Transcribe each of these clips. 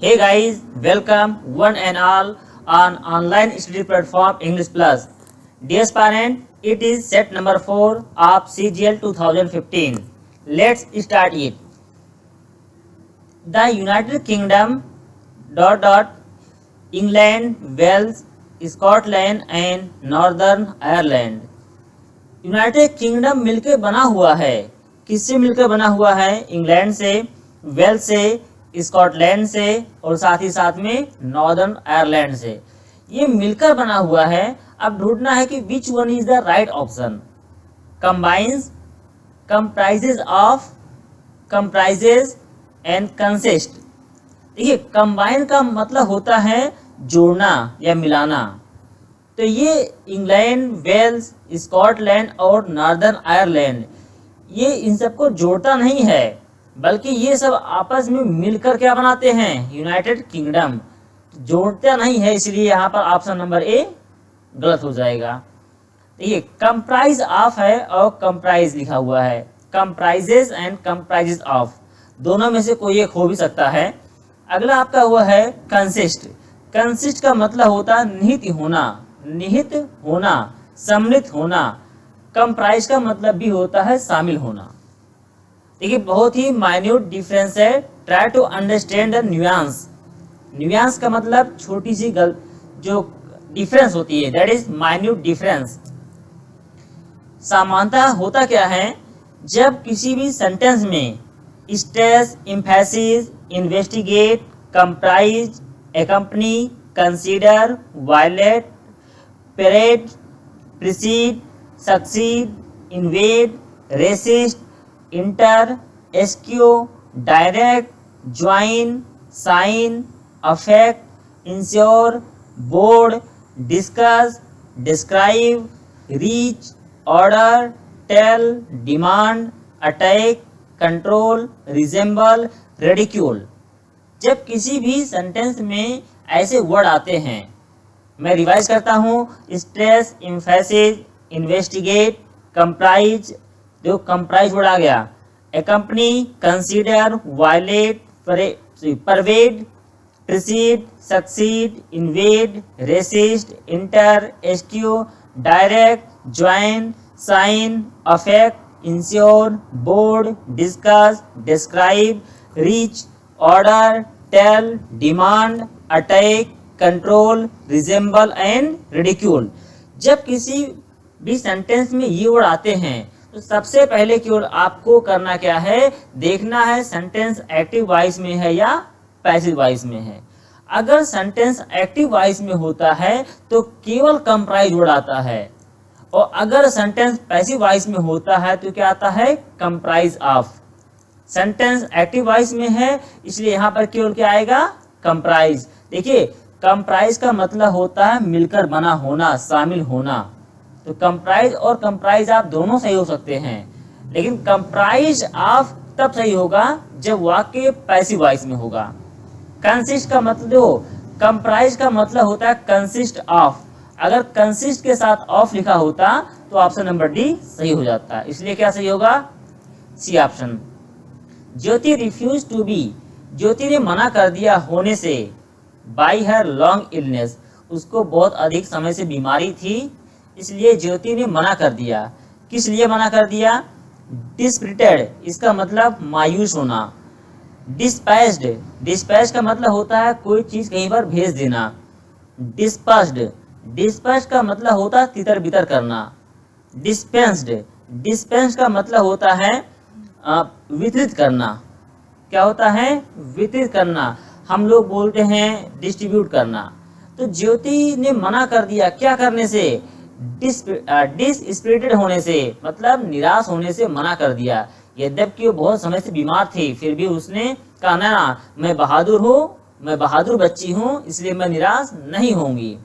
Hey guys, welcome one and all on online study platform English Plus. Dear parent, it is set number 4 of CGL 2015. Let's start it. The United Kingdom England, Wales, Scotland and Northern Ireland. United kingdom मिलकर बना हुआ है. किससे मिलकर बना हुआ है? England से, वेल्स से, स्कॉटलैंड से और साथ ही साथ में नॉर्दर्न आयरलैंड से. ये मिलकर बना हुआ है. अब ढूंढना है कि which one is the right option. Combines, comprises and consist. देखिए, कंबाइन का मतलब होता है जोड़ना या मिलाना. तो ये इंग्लैंड, वेल्स, स्कॉटलैंड और नॉर्दर्न आयरलैंड, ये इन सबको जोड़ता नहीं है, बल्कि ये सब आपस में मिलकर क्या बनाते हैं? United kingdom. जोड़ता नहीं है, इसलिए यहाँ पर ऑप्शन नंबर ए गलत हो जाएगा. देखिए, कंप्राइज ऑफ है और कंप्राइज लिखा हुआ है. कंप्राइजेस एंड कंप्राइजेस ऑफ, दोनों में से कोई एक हो भी सकता है. अगला आपका हुआ है कंसिस्ट. कंसिस्ट का मतलब होता है निहित होना, सम्मिलित होना. कंप्राइज का मतलब भी होता है शामिल होना. देखिए, बहुत ही माइन्यूट डिफरेंस है. Try to understand the nuance. Nuance का मतलब छोटी सी जो डिफरेंस होती है, दैट इज माइन्यूट डिफरेंस. समानता होता क्या है? जब किसी भी सेंटेंस में stress, emphasis, investigate, comprise, accompany, consider, violate, pervade, precede, succeed, invade, resist, enter, eschew, direct, join, sign, affect, ensure, board, discuss, describe, reach, order, tell, demand, attack, control, resemble, ridicule. जब किसी भी sentence में ऐसे word आते हैं, मैं revise करता हूँ. स्ट्रेस, एम्फेसिस, इन्वेस्टिगेट, कंप्राइज, जो कंप्राइज वर्ड आ गया, accompany, consider, violate, pervade, precede, succeed, invade, resist, enter, eschew, direct, join, sign, affect, ensure, board, discuss, describe, reach, order, tell, demand, attack, control, resemble and ridicule. जब किसी भी sentence में ये word आते हैं तो सबसे पहले केवल आपको करना क्या है? देखना है सेंटेंस एक्टिव वॉइस में है या पैसिव वॉइस में है. अगर सेंटेंस एक्टिव वॉइस में होता है तो केवल कंप्राइज वर्ड आता है, और अगर सेंटेंस पैसिव वॉइस में होता है तो क्या आता है? Comprise of. Sentence active voice में है, इसलिए यहाँ पर केवल क्या आएगा? कंप्राइज. देखिए, कंप्राइज का मतलब होता है मिलकर बना होना, शामिल होना. तो कंप्राइज और कंप्राइज आप दोनों सही हो सकते हैं, लेकिन कंप्राइज ऑफ तब सही होगा जब वाक्य पैसिव वॉइस में होगा. कंसिस्ट का मतलब, कंप्राइज का मतलब होता है कंसिस्ट ऑफ. अगर कंसिस्ट के साथ ऑफ लिखा होता तो ऑप्शन नंबर डी सही हो जाता. इसलिए क्या सही होगा? C option. Jyoti refuse to be. Jyoti ने मना कर दिया होने से. By her long illness. उसको बहुत अधिक समय से बीमारी थी, इसलिए ज्योति ने मना कर दिया. किस लिए मना कर दिया? डिस्प्रिटेड, इसका मतलब मायूस होना. डिस्पैच्ड, डिस्पैच का मतलब होता है कोई चीज कहीं पर भेज देना. डिस्पैच्ड, डिस्पैच का मतलब होता है तितर बितर करना. डिस्पेंस्ड, डिस्पेंस का मतलब होता है वितरित करना. क्या होता है? वितरित करना. हम लोग बोलते हैं डिस्ट्रीब्यूट करना. तो ज्योति ने मना कर दिया क्या करने से? डिसस्पिरिटेड होने से, मतलब निराश होने से मना कर दिया. यद्यपि वो बहुत समय से बीमार थी, फिर भी उसने कहा ना, मैं बहादुर हूँ, मैं बहादुर बच्ची हूँ, इसलिए मैं निराश नहीं होंगी.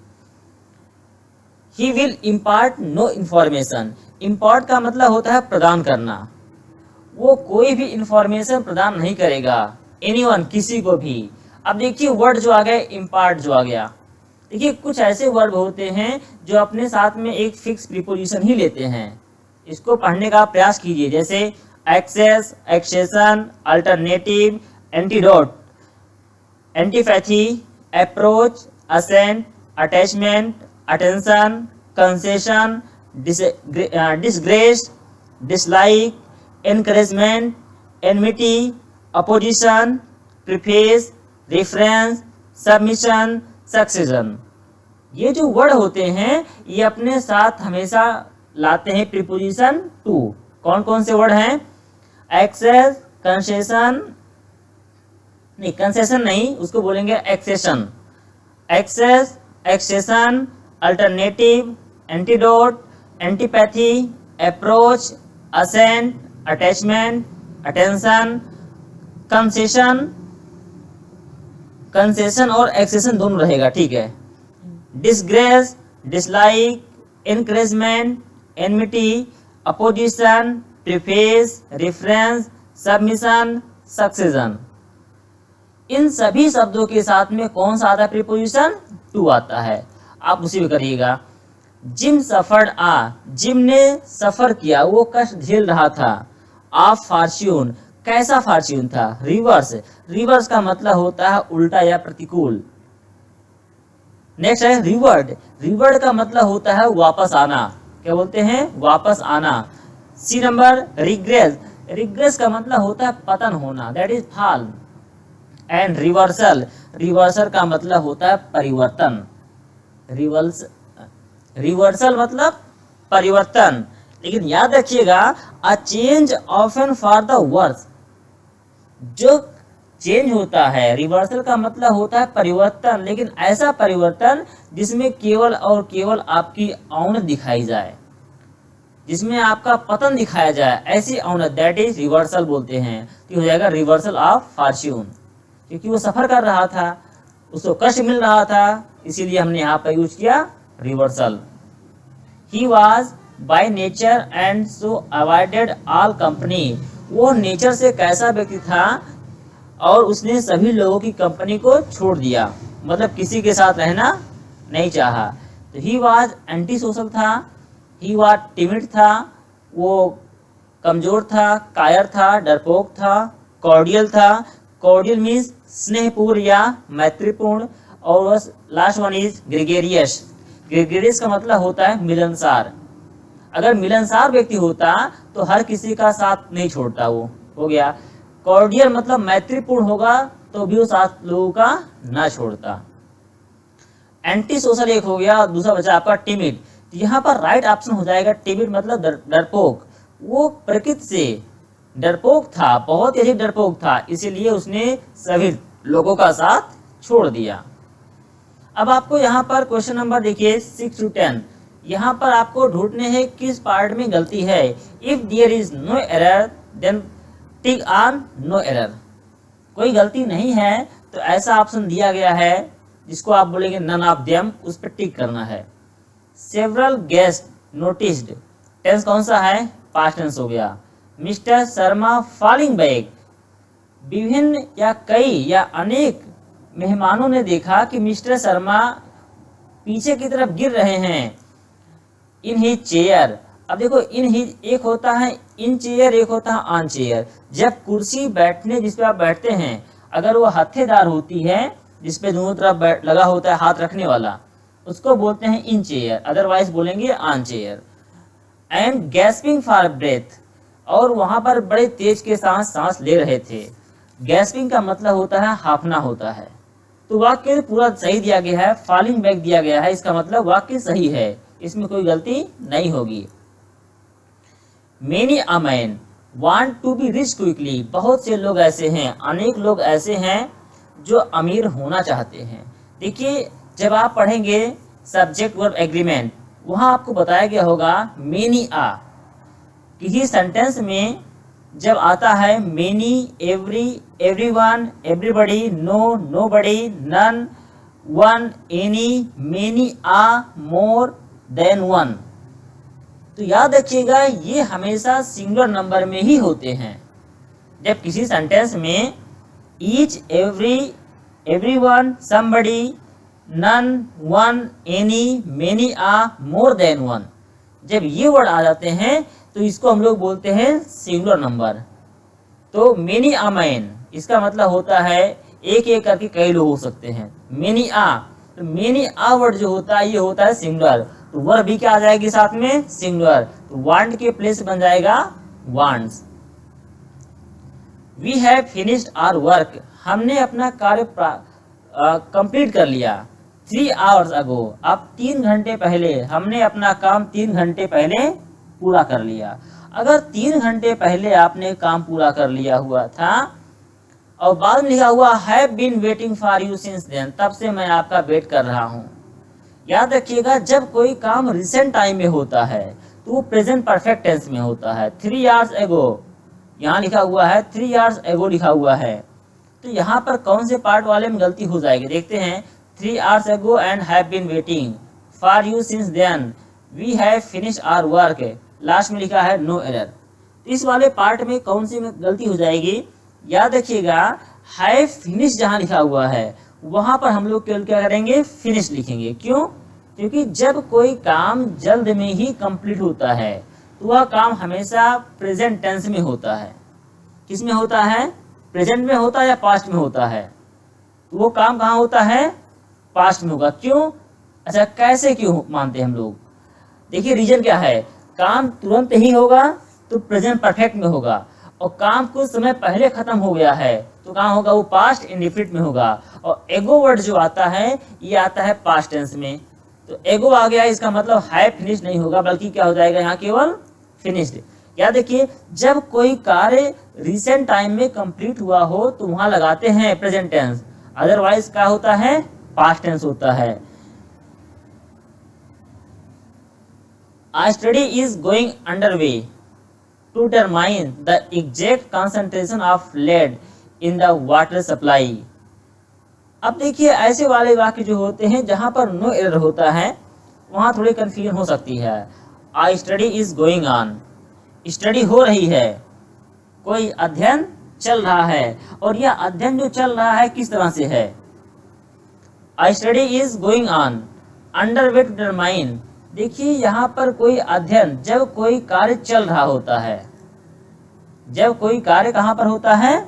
He will impart no information. Impart का मतलब होता है प्रदान करना. वो कोई भी इंफॉर्मेशन प्रदान नहीं करेगा. एनीवन, किसी को भी. अब देखिए वर्ड जो आ गया, इम्पार्ट जो आ गया. देखिए, कुछ ऐसे वर्ड होते हैं जो अपने साथ में एक फिक्स प्रीपोजिशन ही लेते हैं. इसको पढ़ने का प्रयास कीजिए, जैसे access, accession, alternative, antidote. Antipathy, approach, assent, attachment, attention, concession, disgrace, dislike, encouragement, enmity, opposition, preface, reference, submission, succession. ये जो वर्ड होते हैं ये अपने साथ हमेशा लाते हैं प्रीपोजिशन टू। कौन कौन से वर्ड हैं? एक्सेस, कंसेशन, नहीं कंसेशन नहीं, उसको बोलेंगे accession. Access, accession, alternative, antidote, antipathy, approach, assent, attachment, attention, concession. Concession और एक्सेशन दोनों रहेगा, ठीक है। Disgrace, dislike, encouragement, enmity, opposition, preface, reference, submission, succession. इन सभी शब्दों के साथ में कौन सा आता है? प्रीपोजिशन टू आता है। आप उसी में करिएगा। जिम सफर्ड आ, जिम ने सफर किया, वो कष्ट झेल रहा था। ऑफ फॉर्च्यून, कैसा फॉर्च्यून था? रिवर्स, रिवर्स का मतलब होता है उल्टा या प्रतिकूल। नेक्स्ट है रिवर्ड, रिवर्ड का मतलब होता है वापस आना। क्या बोलते हैं? वापस आना। सी नंबर रिग्रेस, रिग्रेस का मतलब होता है पतन होना, that is fall. And reversal, reversal का मतलब होता है परिवर्तन। रिवर्सल मतलब परिवर्तन। लेकिन याद रखिएगा, a change often for the worse, जो चेंज होता है, रिवर्सल का मतलब होता है परिवर्तन, लेकिन ऐसा परिवर्तन जिसमें केवल और केवल आपकी औनत दिखाई जाए, जिसमें आपका पतन दिखाया जाए, ऐसी औनत, दैट इज रिवर्सल बोलते हैं। तो हो जाएगा रिवर्सल ऑफ फॉर्च्यून, क्योंकि वो सफर कर रहा था, उसको कष्ट मिल रहा था, इसीलिए हमने यहाँ पर यूज किया reversal. He was by nature and so avoided all company, वो नेचर से कैसा व्यक्ति था और उसने सभी लोगों की कंपनी को छोड़ दिया, मतलब किसी के साथ रहना नहीं चाहा। तो ही वॉज एंटी सोशल था, ही वॉज टिमिड था, वो कमजोर था, कायर था, डरपोक था, कॉर्डियल था। कॉर्डियल मीन्स स्नेहपूर्ण या मैत्रीपूर्ण। और last one is gregarious, gregarious का मतलब होता है मिलनसार। अगर मिलनसार व्यक्ति होता तो हर किसी का साथ नहीं छोड़ता, वो हो गया। कॉर्डियल मतलब मैत्रीपूर्ण होगा तो भी वो साथ लोगों का ना छोड़ता। एंटी सोशल एक हो गया, दूसरा बचा आपका टिमिड। तो यहाँ पर राइट ऑप्शन हो जाएगा टिमिड मतलब डरपोक। वो प्रकृति से डरपोक था, बहुत ही अधिक डरपोक था, इसीलिए उसने सभी लोगों का साथ छोड़ दिया। अब आपको यहाँ पर क्वेश्चन नंबर देखिए 6 to 10, यहाँ पर आपको ढूंढने हैं किस पार्ट में गलती है। If there is no error then tick on no error. कोई गलती नहीं है तो ऐसा ऑप्शन दिया गया है जिसको आप बोलेंगे नन ऑफ देम, उस पर टिक करना है। सेवरल गेस्ट नोटिस्ड, टेंस कौन सा है? पास्ट टेंस हो गया। मिस्टर शर्मा फॉलिंग बैक, विभिन्न या कई या अनेक मेहमानों ने देखा कि मिस्टर शर्मा पीछे की तरफ गिर रहे हैं। इन हिज चेयर, अब देखो इन हिज एक होता है इन चेयर, एक होता है ऑन चेयर। जब कुर्सी बैठने जिस पे आप बैठते हैं, अगर वो हथेदार होती है जिसपे दोनों तरफ लगा होता है हाथ रखने वाला, उसको बोलते हैं इन चेयर, अदरवाइज बोलेंगे on chair. And gasping for breath, और वहां पर बड़े तेज के साथ सांस ले रहे थे। गैस्पिंग का मतलब होता है हाफना होता है। तो वाक्य पूरा सही दिया गया है, फॉलिंग बैक दिया गया है, इसका मतलब वाक्य सही है, इसमें कोई गलती नहीं होगी। Many a man want to be rich quickly, बहुत से लोग ऐसे हैं, अनेक लोग ऐसे हैं जो अमीर होना चाहते हैं। देखिए जब आप पढ़ेंगे सब्जेक्ट वर्ब एग्रीमेंट, वहां आपको बताया गया होगा मेनी आ। किसी सेंटेंस में जब आता है many, every, everyone, everybody, no, nobody, none, one, any, many a, more than one, तो याद रखिएगा ये हमेशा सिंगुलर नंबर में ही होते हैं। जब किसी सेंटेंस में each, every, everyone, somebody, none, one, any, many a, more than one, जब ये वर्ड आ जाते हैं तो इसको हम लोग बोलते हैं सिंगुलर नंबर। तो मेनी अ मैन, इसका मतलब होता है एक एक करके कई लोग हो सकते हैं। मेनी आ, तो मेनी आ वर्ड जो होता है ये होता है सिंगुलर, तो वर्ब भी क्या आ जाएगी साथ में, सिंगुलर, तो वांट के प्लेस बन जाएगा wants. We have finished our work, हमने अपना कार्य कंप्लीट कर लिया। 3 hours ago, अब 3 घंटे पहले, हमने अपना काम 3 घंटे पहले पूरा कर लिया। अगर 3 घंटे पहले आपने काम पूरा कर लिया हुआ था और बाद में लिखा हुआ have been waiting for you since then, तब से मैं आपका वेट कर रहा हूँ। याद रखिएगा जब कोई काम रिसेंट टाइम में होता है तो वो प्रेजेंट परफेक्ट टेंस में होता है। 3 hours ago यहाँ लिखा हुआ है, 3 hours ago लिखा हुआ है, तो यहाँ पर कौन से पार्ट वाले में गलती हो जाएगी देखते हैं। 3 hours ago and have been waiting for you since then, we have finished our work, last में लिखा है नो एरर। इस वाले पार्ट में कौन सी में गलती हो जाएगी, याद रखिएगा हैव फिनिश जहाँ लिखा हुआ है वहाँ पर हम लोग केवल क्या करेंगे, फिनिश लिखेंगे। क्यों? क्योंकि जब कोई काम जल्द में ही कंप्लीट होता है तो वह काम हमेशा प्रेजेंट टेंस में होता है। किस में होता है, प्रेजेंट में होता है या पास्ट में होता है, तो वो काम कहाँ होता है, पास्ट में होगा। क्यों? अच्छा कैसे क्यों मानते हैं हम लोग, देखिए रीजन क्या है, काम तुरंत ही होगा तो प्रेजेंट परफेक्ट में होगा, और काम कुछ समय पहले खत्म हो गया है तो कहाँ होगा, वो पास्ट इंडिफिनिट में होगा। और एगो वर्ड जो आता है ये आता है पास्ट टेंस में, तो एगो आ गया इसका मतलब हैव फिनिश नहीं होगा बल्कि क्या हो जाएगा यहाँ केवल फिनिश्ड। याद देखिए जब कोई कार्य रिसेंट टाइम में कंप्लीट हुआ हो तो वहां लगाते हैं प्रेजेंट टेंस, अदरवाइज क्या होता है, पास्ट टेंस होता है। A study is going underway to determine the exact concentration of lead in the water supply। अब देखिए ऐसे वाले वाक्य जो होते हैं जहां पर नो एरर होता है वहां थोड़ी कंफ्यूजन हो सकती है। A study is going on, study हो रही है, कोई अध्ययन चल रहा है, और यह अध्ययन जो चल रहा है किस तरह से है, A study is going on underway to determine। देखिए यहाँ पर कोई अध्ययन जब कोई कार्य चल रहा होता है, जब कोई कार्य कहाँ पर होता है,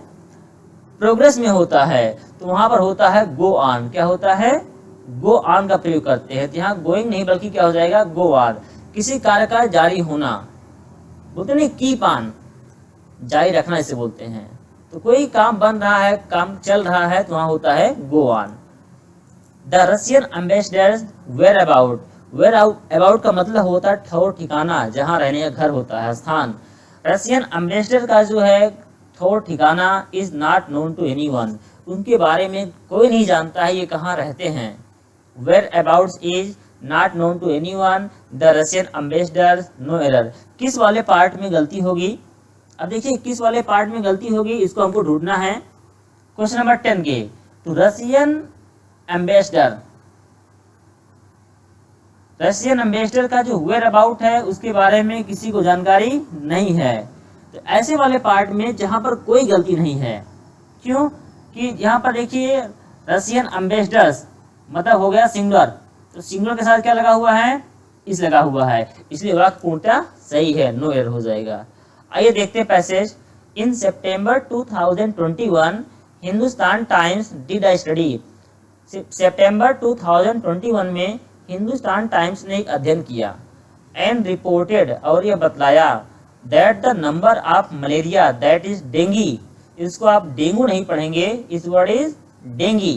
प्रोग्रेस में होता है, तो वहां पर होता है गो ऑन। क्या होता है, गो ऑन का प्रयोग करते हैं, तो यहाँ गोइंग नहीं बल्कि क्या हो जाएगा, गो ऑन। किसी कार्य का जारी होना, बोलते नहीं कीप ऑन, जारी रखना इसे बोलते हैं। तो कोई काम बन रहा है, काम चल रहा है, तो वहां होता है go on. The Russian ambassadors whereabouts, whereabouts का मतलब होता है ठौर ठिकाना, जहाँ रहने का घर होता है, स्थान। रशियन एम्बेसडर का जो है ठौर ठिकाना is not known to anyone, उनके बारे में कोई नहीं जानता है ये कहाँ रहते हैं। Whereabouts is not known to anyone, the Russian ambassador no error. किस वाले पार्ट में गलती होगी, अब देखिए किस वाले पार्ट में गलती होगी इसको हमको ढूंढना है। क्वेश्चन नंबर 10 के, तो रशियन एम्बेसडर, रशियन एम्बेसडर का जो वेयर अबाउट है उसके बारे में किसी को जानकारी नहीं है, तो ऐसे वाले पार्ट में जहां पर कोई गलती नहीं है। क्यों कि यहाँ पर देखिए रशियन एम्बेसडर्स मतलब हो गया सिंगुलर, तो सिंगुलर के साथ क्या लगा हुआ है, इस लगा हुआ है, इसलिए वाक्य पूर्णतः सही है, नो एरर हो जाएगा। आइए देखते हैं passage. In September 2021 Hindustan Times did a study, सितंबर 2021 में हिंदुस्तान टाइम्स ने एक अध्ययन किया, एंड रिपोर्टेड और यह बतलाया, that the number of malaria that is dengue, इसको आप डेंगू नहीं पढ़ेंगे, इस वर्ड इज डेंगी,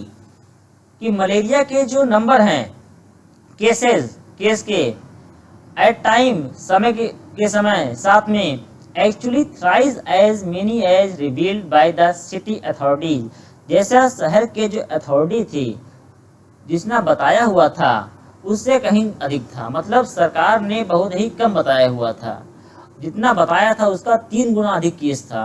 कि मलेरिया के जो नंबर हैं, केसेस केस के, एट टाइम समय के समय, साथ में actually thrice as many as revealed by the city authorities, जैसा शहर के जो अथॉरिटी थी जिसने बताया हुआ था उससे कहीं अधिक था, मतलब सरकार ने बहुत ही कम बताया हुआ था, जितना बताया था उसका 3 गुना अधिक केस था।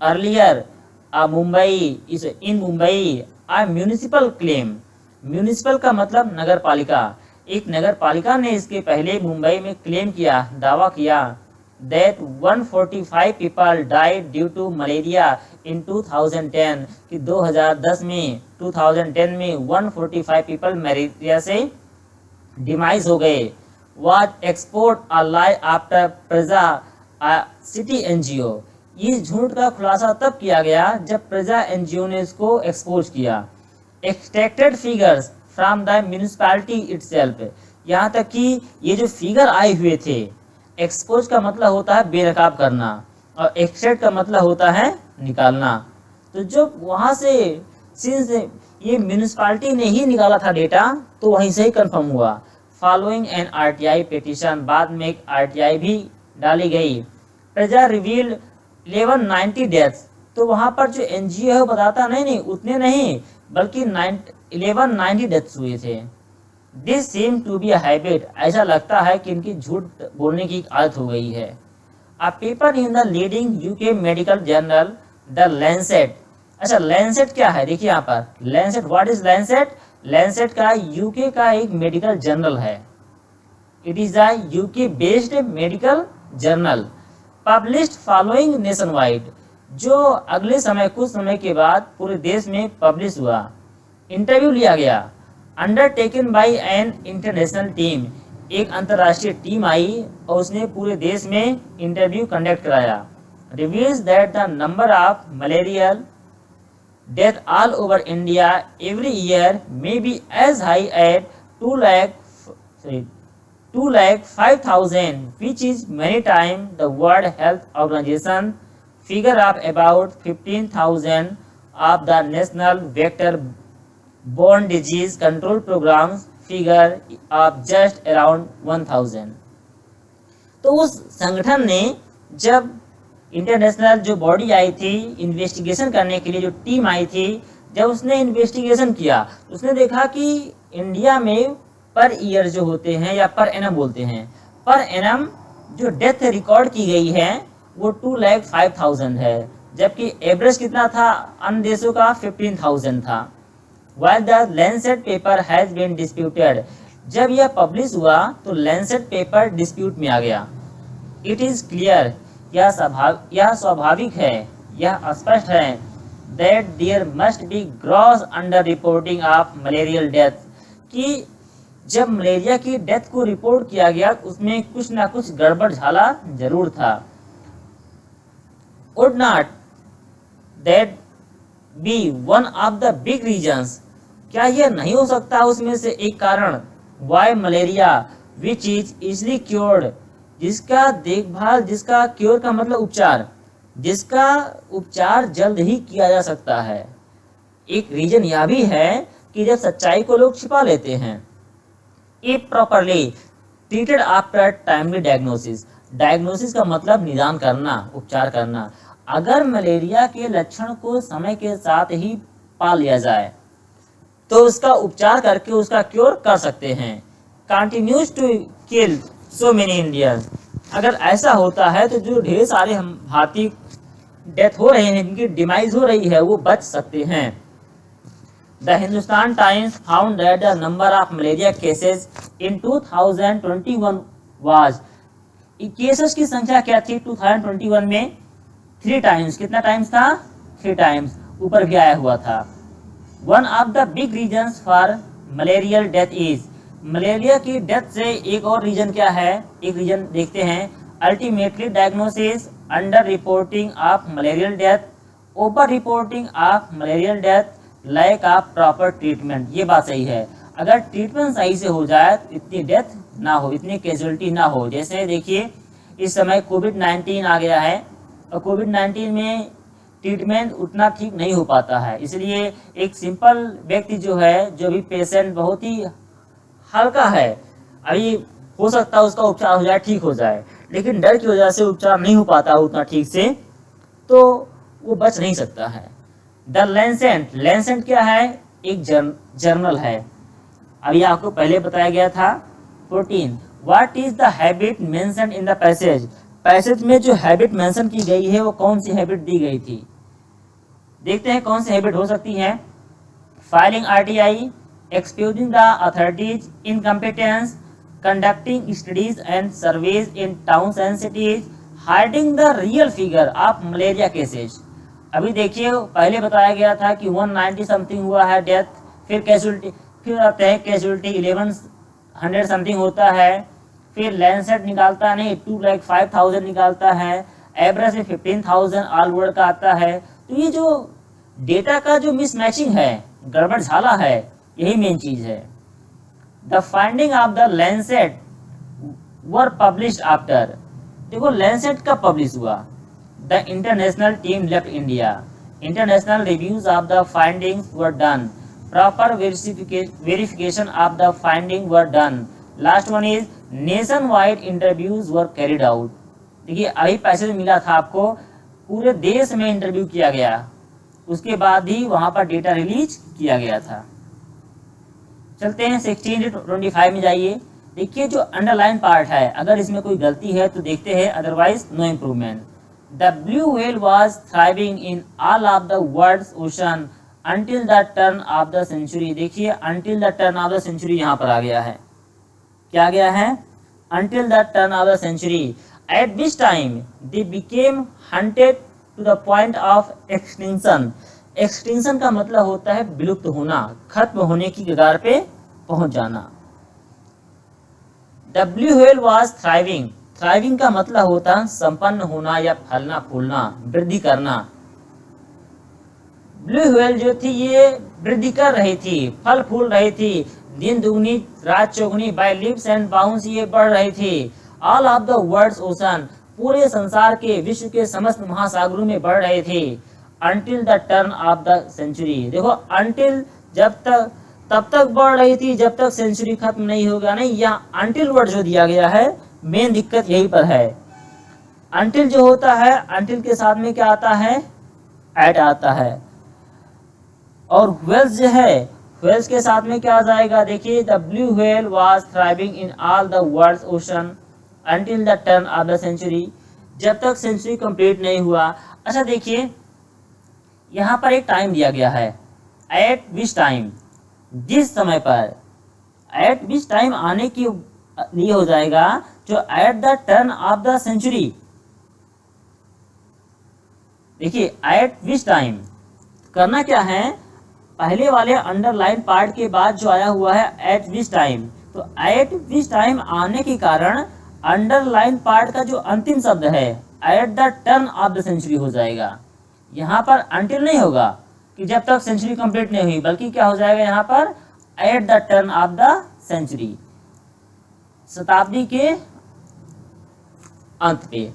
अर्लियर मुंबई इस इन मुंबई आ म्यूनिसिपल क्लेम, म्यूनिसिपल का मतलब नगर पालिका, एक नगर पालिका ने इसके पहले मुंबई में क्लेम किया, दावा किया, that 145 people died due to malaria in 2010, कि 2010 में 2010 में 145 पीपल मलेरिया से डिमाइज हो गए। was export a lie after प्रजा सिटी एनजीओ, ये झूठ का खुलासा तब किया गया जब प्रजा एनजीओ ने इसको एक्सपोज किया। Extracted figures from the municipality itself, यहाँ तक कि ये जो फिगर आए हुए थे, एक्सपोज का मतलब होता है बेनकाब करना और एक्सट्रैक्ट का मतलब होता है निकालना। तो जब वहाँ से सिंस ये म्यूनिसिपैलिटी ने ही निकाला था डेटा, तो वहीं से ही कंफर्म हुआ। फॉलोइंग एन आरटीआई पिटीशन, बाद में एक आरटीआई भी डाली गई। प्रजा रिवील्ड 1190 डेथ्स, तो वहाँ पर जो एनजीओ है वो बताता नहीं उतने नहीं, बल्कि 1190 डेथ्स हुए थे। This seem to be a habit, ऐसा लगता है कि इनकी झूठ बोलने की आदत हो गई है। A paper in the leading UK medical journal the Lancet. अच्छा, लैंसेट क्या है? देखिए यहाँ पर Lancet, what is Lancet? Lancet का यूके का एक मेडिकल जर्नल है। It is a UK based medical journal published following nation wide, जो अगले समय कुछ समय के बाद पूरे देश में पब्लिश हुआ। इंटरव्यू लिया गया, undertaken by an international team, एक अंतर्राष्ट्रीय टीम आई और उसने पूरे देश में इंटरव्यू कंडक्ट कराया। Reveals that the number of malarial death all over India every year may be as high as 2,05,000, which is many times the World Health Organization figure of about 15,000 of the National Vector-Borne Disease Control Program's figure of just around 1,000। तो उस संगठन ने, जब international जो body आई थी investigation करने के लिए, जो टीम आई थी, जब उसने इन्वेस्टिगेशन किया, उसने देखा कि इंडिया में पर ईयर जो होते हैं या पर एनम बोलते हैं, पर एनम जो डेथ रिकॉर्ड की गई है वो 2,05,000 है, जबकि एवरेज कितना था अन्य देशों का? 15,000 था। While the Lancet paper has been disputed, जब यह पब्लिश हुआ तो लैंसेट पेपर डिस्प्यूट में आ गया। इट इज क्लियर, यह स्वाभाविक है, यह स्पष्ट है, that there must be gross under reporting of malarial death, कि जब मलेरिया की डेथ को रिपोर्ट किया गया उसमें कुछ ना कुछ गड़बड़ झाला जरूर था। Would not that be one of the big reasons, क्या यह नहीं हो सकता उसमें से एक कारण? Why malaria which is easily cured, जिसका देखभाल, जिसका क्योर का मतलब उपचार, जिसका उपचार जल्द ही किया जा सकता है। एक रीजन यह भी है कि जब सच्चाई को लोग छिपा लेते हैं। If properly treated after timely diagnosis, diagnosis का मतलब निदान करना, उपचार करना। अगर मलेरिया के लक्षण को समय के साथ ही पा लिया जाए तो उसका उपचार करके उसका क्योर कर सकते हैं। Continues to kill so many Indians, अगर ऐसा होता है तो जो ढेर सारे हम भारतीय डेथ हो रहे हैं, इनकी डिमाइज हो रही है, वो बच सकते हैं। The Hindustan times found that the number of malaria cases in 2021 was, cases की संख्या क्या थी 2021 में? 3 टाइम्स। कितना टाइम्स था? 3 टाइम्स, ऊपर भी आया हुआ था। One of the big reasons for malarial death is, malaria की डेथ से एक और रीजन क्या है? एक रीजन देखते हैं, ultimately diagnosis, under reporting of malarial death, over reporting of malarial death, lack of proper treatment. ये बात सही है, अगर ट्रीटमेंट सही से हो जाए तो इतनी डेथ ना हो, इतनी कैजुअलिटी ना हो। जैसे देखिए इस समय कोविड-19 आ गया है और कोविड-19 में ट्रीटमेंट उतना ठीक नहीं हो पाता है, इसलिए एक सिंपल व्यक्ति जो है, जो भी पेशेंट बहुत ही हल्का है, अभी हो सकता है उसका उपचार हो जाए, ठीक हो जाए, लेकिन डर की वजह से उपचार नहीं हो पाता उतना ठीक से, तो वो बच नहीं सकता है। द लैंसेट, लैंसेट क्या है? एक जर्नल है, अभी आपको पहले बताया गया था। 14 what is the habit mention in the passage, passage में जो हैबिट मेंशन की गई है वो कौन सी हैबिट दी गई थी? देखते हैं कौन सी हैबिट हो सकती है। Filing RTI, excusing the authorities incompetence, conducting studies and surveys in towns and cities, hiding the real figure of malaria cases. अभी देखिए पहले बताया गया था कि 190 समथिंग हुआ है डेथ, फिर कैजुअलिटी, फिर आते हैं कैजुअलिटी 1100 समथिंग होता है, फिर लैंसेट निकालता नहीं 2,05,000 निकालता है, एवरेज में 15,000 ऑल वर्ल्ड का आता है। तो ये जो डेटा का जो मिसमैचिंग है, गड़बड़ झाला है, यही मेन चीज है। The finding of the Lancet were published after, देखो लैंसेट कब पब्लिश हुआ? The international team left India, international reviews of the findings were done, proper verification of the finding were done, last one is nation wide interviews were carried out. देखिए अभी passage मिला था आपको, पूरे देश में इंटरव्यू किया गया, उसके बाद ही वहां पर डेटा रिलीज किया गया था। चलते हैं 16 to 25 में जाइए। देखिए जो अंडरलाइन पार्ट है, अगर इसमें कोई गलती है तो देखते हैं, otherwise no improvement. The blue whale was thriving in all of the world's ocean until the turn of the century. देखिए until the turn of the century यहाँ पर आ गया है, क्या गया है? Until the turn of the century, at this time they became hunted to the point of extinction. Extinction का मतलब होता है विलुप्त होना, खत्म होने की कगार पे पहुंच जाना। The blue whale was thriving, thriving का मतलब होता है संपन्न होना या फलना फूलना, वृद्धि करना। ब्लू व्हेल जो थी ये वृद्धि कर रही थी, फल फूल रही थी, दिन दुगनी रात चौगुनी, बाय लीप्स एंड बाउंस ये बढ़ रही थी। All of the world's ocean, पूरे संसार के, विश्व के समस्त महासागरों में बढ़ रहे थे। Until the turn of the century, देखो अंटिल जब तक, तब तक बढ़ रही थी जब तक सेंचुरी खत्म नहीं होगा। नहीं, यहाँ अंटिल वर्ड जो दिया गया है, मेन दिक्कत यही पर है। अंटिल जो होता है, अंटिल के साथ में क्या आता है? एट आता है। और व्हेल्स जो है, व्हेल्स के साथ में क्या आ जाएगा? देखिए the blue whale was thriving in all the world's ocean until the turn of the century, जब तक सेंचुरी कंप्लीट नहीं हुआ। अच्छा देखिए यहाँ पर एक टाइम दिया गया है, एट विच टाइम, जिस समय पर। एट विच टाइम आने के लिए हो जाएगा जो at the turn of the century. देखिए एट विच टाइम करना क्या है, पहले वाले अंडरलाइन पार्ट के बाद जो आया हुआ है एट विच टाइम, तो एट विच टाइम आने के कारण अंडरलाइन पार्ट का जो अंतिम शब्द है at the turn of the century हो जाएगा। यहाँ पर अंटिल नहीं होगा कि जब तक सेंचुरी कंप्लीट नहीं हुई, बल्कि क्या हो जाएगा यहाँ पर? At the turn of the century, शताब्दी के अंत पे।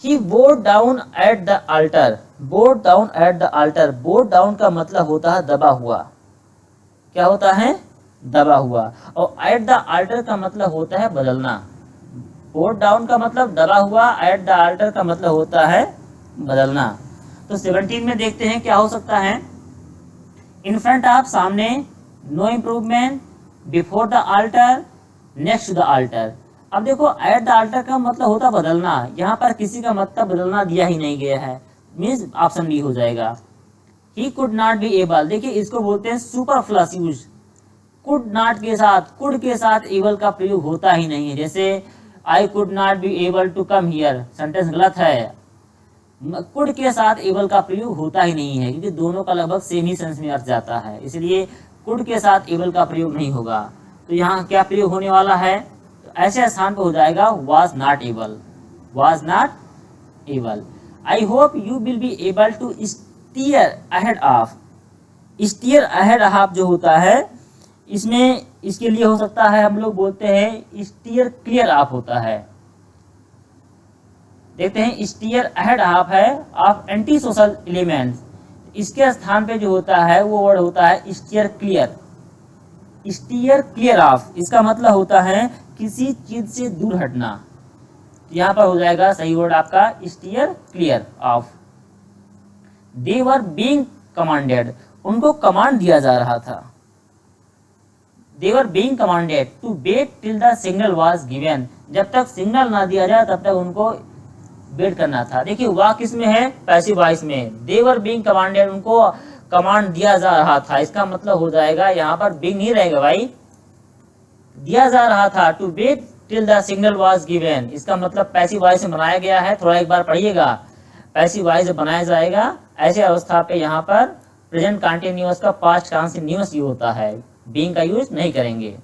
He bored down at the altar, bored down at the altar, bored down का मतलब होता है दबा हुआ, क्या होता है? दबा हुआ। और एट द अल्टर का मतलब होता है बदलना। बोर्ड डाउन का मतलब दबा हुआ, एट द अल्टर का मतलब होता है बदलना। तो 17 में देखते हैं क्या हो सकता है। इन फ्रंट ऑफ, सामने, no improvement, before the altar, next to the altar. अब देखो एट द अल्टर का मतलब होता बदलना, यहाँ पर किसी का मतलब बदलना दिया ही नहीं गया है, मीन्स ऑप्शन बी हो जाएगा। He could not be able, देखिए इसको बोलते हैं सुपरफ्लस यूज। कुड नॉट के साथ, कुड के साथ एबल का प्रयोग होता ही नहीं है। जैसे I could not be able to come here, sentence गलत है। कुड के साथ एबल का प्रयोग होता ही नहीं है, क्योंकि दोनों का लगभग सेम ही सेंस में अर्थ जाता है, इसलिए कुड के साथ एबल का प्रयोग नहीं होगा। तो यहाँ क्या प्रयोग होने वाला है? तो ऐसे स्थान पर हो जाएगा was not able, was not able. I hope you will be able to steer ahead of, steer ahead of जो होता है, इसमें इसके लिए हो सकता है हम लोग बोलते हैं स्टीयर क्लियर ऑफ होता है। देखते हैं स्टीयर अहेड ऑफ है ऑफ एंटी सोशल एलिमेंट्स, इसके स्थान पे जो होता है वो वर्ड होता है steer clear. Steer clear of, इसका मतलब होता है किसी चीज से दूर हटना। यहाँ पर हो जाएगा सही वर्ड आपका steer clear off. They were being commanded, उनको कमांड दिया जा रहा था। They were being commanded to wait till the signal was given, जब तक सिग्नल ना दिया जाए तब तक उनको वेट करना था। देखिए वाह किस में है? पैसिव वॉइस में। दे वर बीइंग कमांडेड, उनको कमांड दिया जा रहा था, इसका मतलब हो जाएगा यहाँ पर बीइंग नहीं रहेगा भाई, दिया जा रहा था। To wait till the signal was given, इसका मतलब पैसिव वॉइस में बनाया गया है। थोड़ा एक बार पढ़िएगा, पैसिव वॉइस बनाया जाएगा ऐसे अवस्था पे यहाँ पर प्रेजेंट कंटिन्यूअस का पास्ट कंटिन्यूअस यूज होता है, बीइंग का यूज नहीं करेंगे।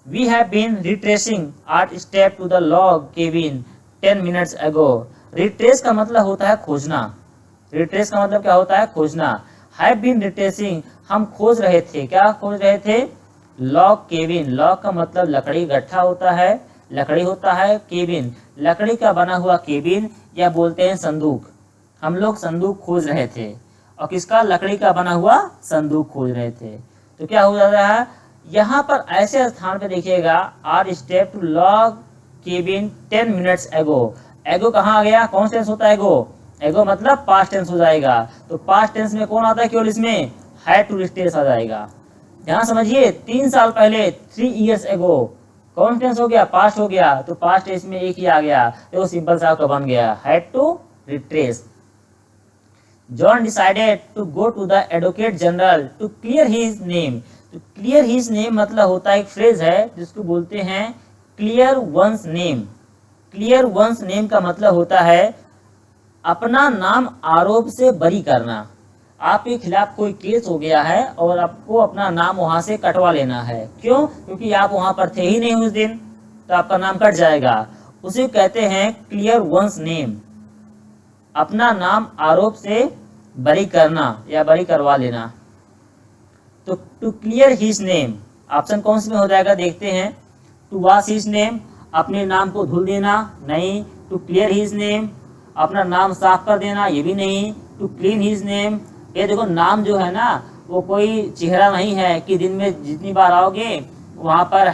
We have been retracing our step to the log cabin 10 minutes ago। Retrace का मतलब होता है खोजना। रिट्रेस का मतलब क्या होता है? खोजना। हैव बीन रिट्रेसिंग, हम खोज रहे थे। क्या खोज रहे थे? Log cabin. लॉग का मतलब लकड़ी, गट्ठा होता है, लकड़ी होता है। केबिन, लकड़ी का बना हुआ केबिन या बोलते हैं संदूक। हम लोग संदूक खोज रहे थे। और किसका? लकड़ी का बना हुआ संदूक खोज रहे थे। तो क्या हो जाता है यहाँ पर? ऐसे स्थान पे देखिएगा, our step to log cabin 10 minutes ago. Ago कहाँ आ गया? कौन टेंस होता है एगो? एगो मतलब पास्ट टेंस हो जाएगा। तो पास्ट टेंस में कौन आता है केवल? इसमें हैड टू रिट्रेस आ जाएगा। ध्यान समझिए, 3 साल पहले, 3 years एगो, कौन टेंस हो गया? पास्ट हो गया। तो पास्ट टेंस में एक ही आ गया, तो सिंपल सा आपका बन गया had to retrace. John decided to go to the advocate general to clear his name. तो क्लियर हिज नेम मतलब होता है, एक फ्रेज है जिसको बोलते हैं clear one's name. Clear one's name का मतलब होता है अपना नाम आरोप से बरी करना। आपके खिलाफ कोई केस हो गया है और आपको अपना नाम वहां से कटवा लेना है। क्यों? क्योंकि आप वहां पर थे ही नहीं उस दिन, तो आपका नाम कट जाएगा। उसे कहते हैं क्लियर वंस नेम, अपना नाम आरोप से बरी करना या बरी करवा लेना। तो to clear his name, option कौन से में हो जाएगा? देखते हैं। टू वॉश हिज नेम, अपने नाम को धुल देना, नहीं। टू क्लियर हिज नेम, अपना नाम साफ कर देना, ये भी नहीं। टू क्लीन हिज नेम, ये देखो नाम जो है ना वो कोई चेहरा नहीं है कि दिन में जितनी बार आओगे वहाँ पर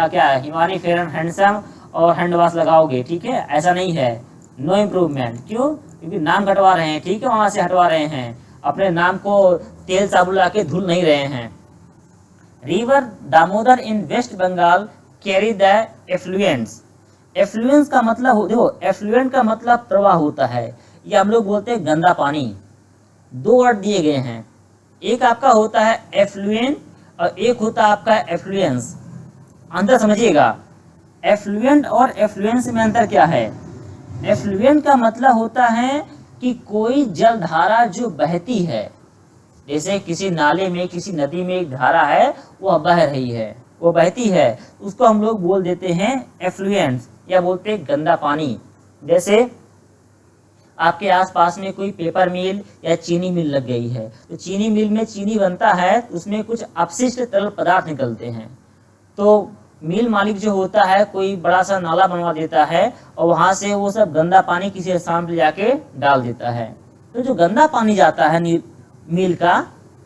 क्या हिमानी फेयर एंड हैंडसम और हैंड वॉश लगाओगे, ठीक है? ऐसा नहीं है। No improvement. क्यों? क्योंकि नाम कटवा रहे हैं, ठीक है, वहां से हटवा रहे हैं। अपने नाम को तेल साबुन ला के धुल नहीं रहे हैं। River Damodar in West Bengal carry the effluents. Effluents का मतलब देखो, एफ्लुएंट का मतलब प्रवाह होता है, ये हम लोग बोलते हैं गंदा पानी। 2 वर्ड दिए गए हैं, एक आपका होता है एफ्लुएंट और एक होता है आपका एफ्लुएंस। अंतर समझिएगा, एफ्लुएंट और एफ्लुएंस में अंतर क्या है? एफ्लुएंट का मतलब होता है कि कोई जलधारा जो बहती है, जैसे किसी नाले में, किसी नदी में एक धारा है, वो बह रही है, वो बहती है, उसको हम लोग बोल देते हैं एफ्लुएंट या बोलते हैं गंदा पानी। जैसे आपके आसपास में कोई पेपर मिल या चीनी मिल लग गई है, तो चीनी मिल में चीनी बनता है, उसमें कुछ अपशिष्ट तरल पदार्थ निकलते हैं। तो मिल मालिक जो होता है कोई बड़ा सा नाला बनवा देता है और वहां से वो सब गंदा पानी किसी स्थान पर जाके डाल देता है। तो जो गंदा पानी जाता है मिल का,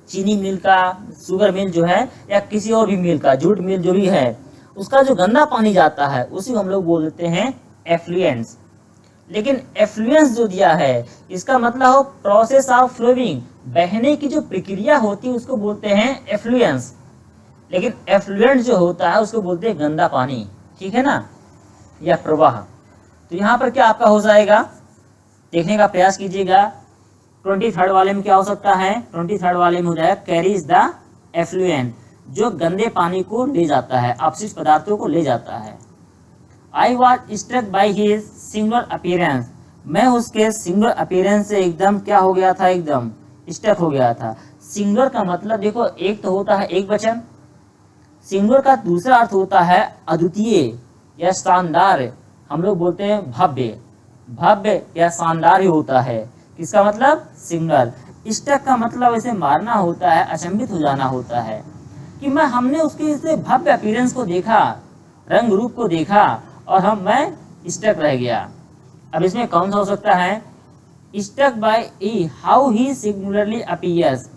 चीनी मिल का, शुगर मिल जो है, या किसी और भी मिल का, जूट मिल जो भी है, उसका जो गंदा पानी जाता है उसी हम लोग बोल देते हैं एफ्लुएंस। लेकिन एफ्लुएंस जो दिया है इसका मतलब हो प्रोसेस ऑफ फ्लोइंग, बहने की जो प्रक्रिया होती है उसको बोलते हैं एफ्लुएंस। लेकिन एफ्लुएंट जो होता है उसको बोलते हैं गंदा पानी, ठीक है ना, या प्रवाह। तो यहाँ पर क्या आपका हो जाएगा, देखने का प्रयास कीजिएगा। 23rd वाले में क्या हो सकता है? 23rd वाले में हो जाएगा कैरीज द एफ्लुएंट, जो गंदे पानी को ले जाता है, अपशिष्ट पदार्थों को ले जाता है। I was struck by his singular appearance, मैं उसके सिंगुलर अपीयरेंस से एकदम क्या हो गया था? एकदम स्ट्रक हो गया था। सिंगुलर का मतलब देखो, एक तो होता है एक वचन, सिंगुलर का दूसरा अर्थ होता है अद्वितीय या शानदार। हम लोग बोलते हैं भव्य, भव्य या शानदार ही होता है। किसका मतलब? सिंगुलर। स्ट्रक का मतलब ऐसे मारना होता है, अचंभित हो जाना होता है कि हमने उसके इसे भव्य अपीयरेंस को देखा, रंग रूप को देखा और मैं स्ट्रक रह गया। अब इसमें कौन सा हो सकता है? Struck by E, how he singularly appears,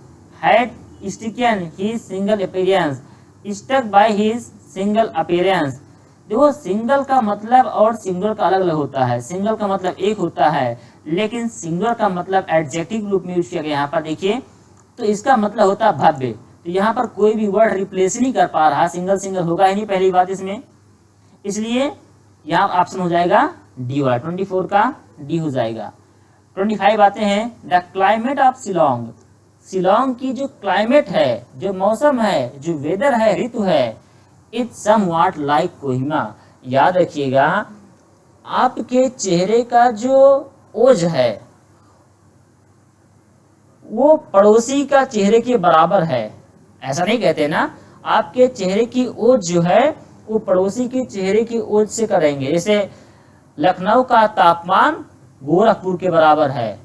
had stricken his single appearance, struck by his single appearance. देखो, सिंगल का मतलब और सिंगुलर का अलग अलग होता है। सिंगल का मतलब एक होता है, लेकिन सिंगुलर का मतलब एडजेक्टिव रूप में यूज किया गया। यहाँ पर देखिए, तो इसका मतलब होता है भव्य। तो यहाँ पर कोई भी वर्ड रिप्लेस नहीं कर पा रहा, सिंगल सिंगल होगा ही नहीं पहली बात इसमें, इसलिए यहाँ ऑप्शन हो जाएगा डी वाला, 24 का डी हो जाएगा। 25 आते हैं, the climate of Shillong, Shillong की जो क्लाइमेट है, जो मौसम है, जो वेदर है, ऋतु है, इट्स समव्हाट लाइक कोहिमा। याद रखिएगा, आपके चेहरे का जो ओज है वो पड़ोसी का चेहरे के बराबर है, ऐसा नहीं कहते ना। आपके चेहरे की ओज जो है वो पड़ोसी के चेहरे की ओज से करेंगे। जैसे लखनऊ का तापमान गोरखपुर के बराबर है।